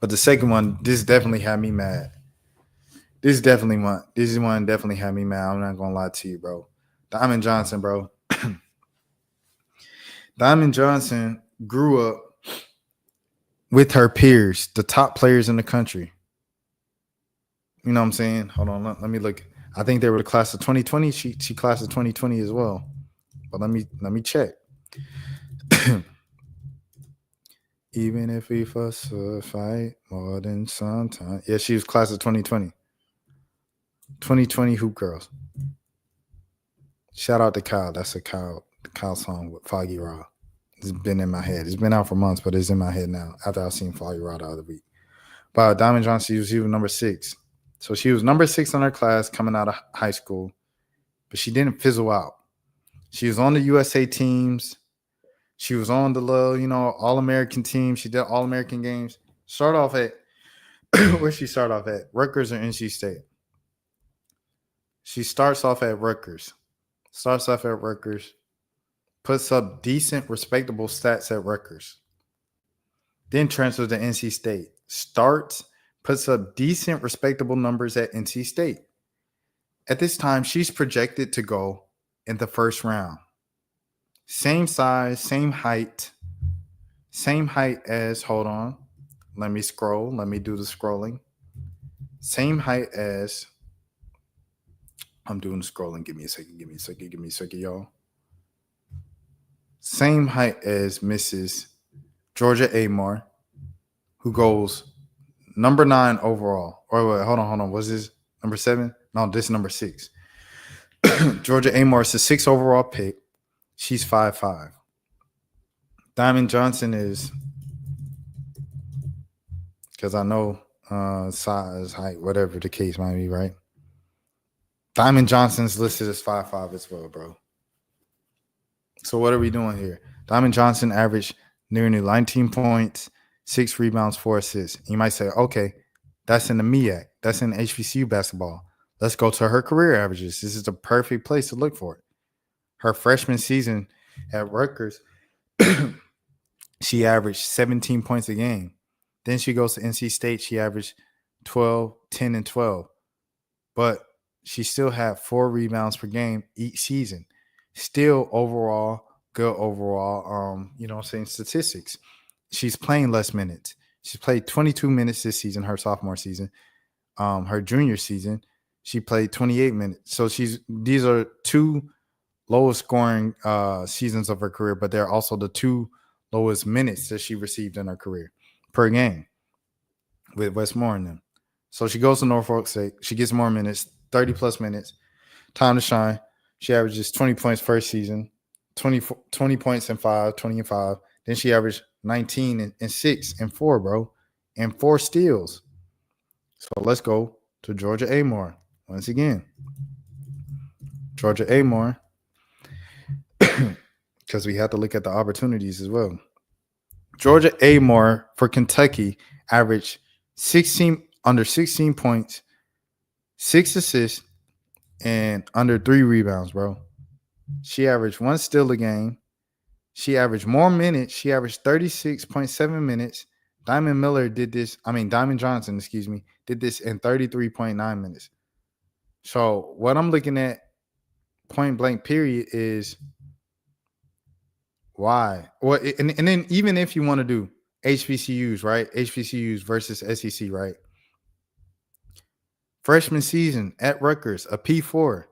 But the second one, this definitely had me mad. This one definitely had me mad. I'm not going to lie to you, bro. Diamond Johnson, bro. Diamond Johnson grew up with her peers, the top players in the country. You know what I'm saying? Hold on, let me look. I think they were the class of 2020. She class of 2020 as well. But let me check. Even if we fuss or fight more than sometimes. Yeah, she was class of 2020. 2020 Hoop Girls. Shout out to Kyle. That's a Kyle song with Foggy Raw. It's been in my head. It's been out for months, but it's in my head now after I seen Foggy Raw the other week. But Diamond Johnson, she was number 6. So she was number 6 in her class coming out of high school, but she didn't fizzle out. She was on the USA teams. She was on the little, All-American team. She did All-American games. Start off at, where she start off at? Rutgers or NC State? She starts off at Rutgers. Puts up decent, respectable stats at Rutgers. Then transfers to NC State. Puts up decent, respectable numbers at NC State. At this time, she's projected to go in the first round. Same size, same height as, hold on. Let me scroll. Let me do the scrolling. Same height as, I'm doing the scrolling. Give me a second, y'all. Same height as Mrs. Georgia Amore, who goes number 9 overall. Or wait, hold on. Was this number 7? No, this is number 6. Georgia Amore is the 6th overall pick. She's 5'5". Diamond Johnson is, because I know size, height, whatever the case might be, right? Diamond Johnson's listed as 5'5" as well, bro. So what are we doing here? Diamond Johnson averaged nearly 19 points, 6 rebounds, 4 assists. You might say, okay, that's in the MEAC. That's in HBCU basketball. Let's go to her career averages. This is the perfect place to look for it. Her freshman season at Rutgers, she averaged 17 points a game. Then she goes to NC State. She averaged 12, 10, and 12. But she still had 4 rebounds per game each season. Still overall, good overall, statistics. She's playing less minutes. She's played 22 minutes this season, her sophomore season. Her junior season, she played 28 minutes. So these are 2 lowest scoring seasons of her career, but they're also the 2 lowest minutes that she received in her career per game with Westmoreland and them. So she goes to Norfolk State. She gets more minutes, 30-plus minutes. Time to shine. She averages 20 points first season, 20 points and 5, 20 and 5. Then she averaged 19 and 6 and 4, bro, and 4 steals. So let's go to Georgia Amore once again. Georgia Amore, because we have to look at the opportunities as well. Georgia Amore for Kentucky averaged under 16 points, 6 assists, and under 3 rebounds, bro. She averaged 1 steal a game. She averaged more minutes. She averaged 36.7 minutes. Diamond Johnson, did this in 33.9 minutes. So what I'm looking at, point blank period, is why? Well, and then even if you want to do HBCUs, right? HBCUs versus SEC, right? Freshman season at Rutgers, a P4.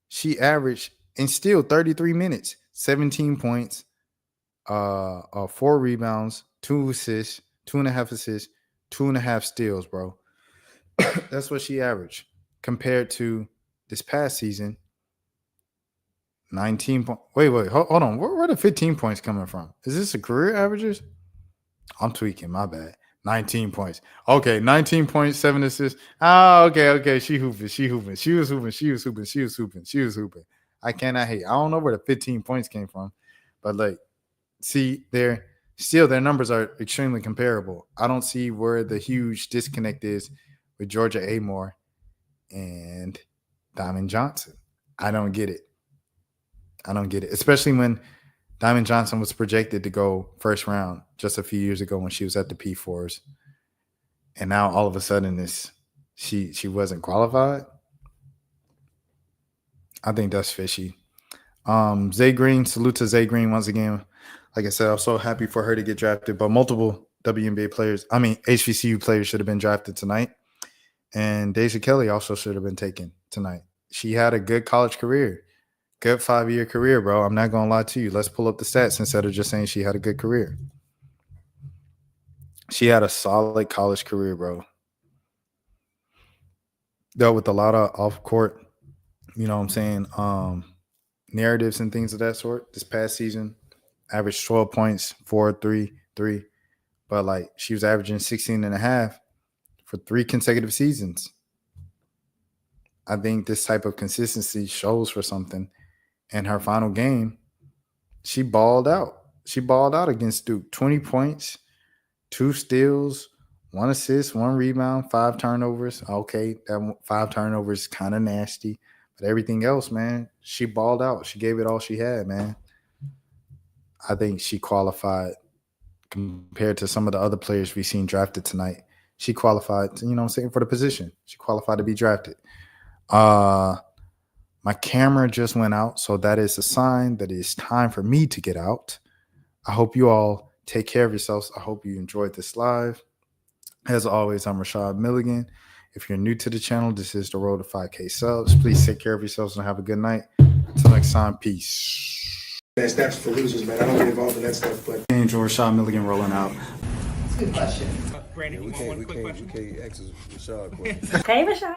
She averaged and still 33 minutes, 17 points, 4 rebounds, 2 assists, 2.5 assists, 2.5 steals, bro. That's what she averaged compared to this past season. 19 points. Wait, hold on. Where are the 15 points coming from? Is this a career averages? I'm tweaking. My bad. 19 points. Okay, 19 points, 7 assists. Okay. She hooping. She was hooping. I cannot hate. I don't know where the 15 points came from, but their numbers are extremely comparable. I don't see where the huge disconnect is with Georgia Amore and Diamond Johnson. I don't get it. Especially when Diamond Johnson was projected to go first round just a few years ago when she was at the P4s. And now all of a sudden she wasn't qualified. I think that's fishy. Zay Green, salute to Zay Green once again. Like I said, I'm so happy for her to get drafted, but multiple HBCU players should have been drafted tonight. And Deja Kelly also should have been taken tonight. She had a good college career. Good 5-year career, bro. I'm not going to lie to you. Let's pull up the stats instead of just saying she had a good career. She had a solid college career, bro. Dealt with a lot of off court, you know what I'm saying, narratives and things of that sort. This past season, averaged 12 points, 4, 3, 3. But like she was averaging 16 and a half for 3 consecutive seasons. I think this type of consistency shows for something. And her final game, she balled out. She balled out against Duke. 20 points, 2 steals, 1 assist, 1 rebound, 5 turnovers. Okay, that 5 turnovers is kind of nasty. But everything else, man, she balled out. She gave it all she had, man. I think she qualified compared to some of the other players we've seen drafted tonight. She qualified, you know what I'm saying, for the position. She qualified to be drafted. My camera just went out, so that is a sign that it's time for me to get out. I hope you all take care of yourselves. I hope you enjoyed this live. As always, I'm Rashad Milligan. If you're new to the channel, this is the road to 5K subs. Please take care of yourselves and have a good night. Until next time, peace. That's for losers, man. I don't get involved in that stuff, but. Enjoy Rashad Milligan rolling out. Good question. We can't ask Rashad questions. Hey, Rashad.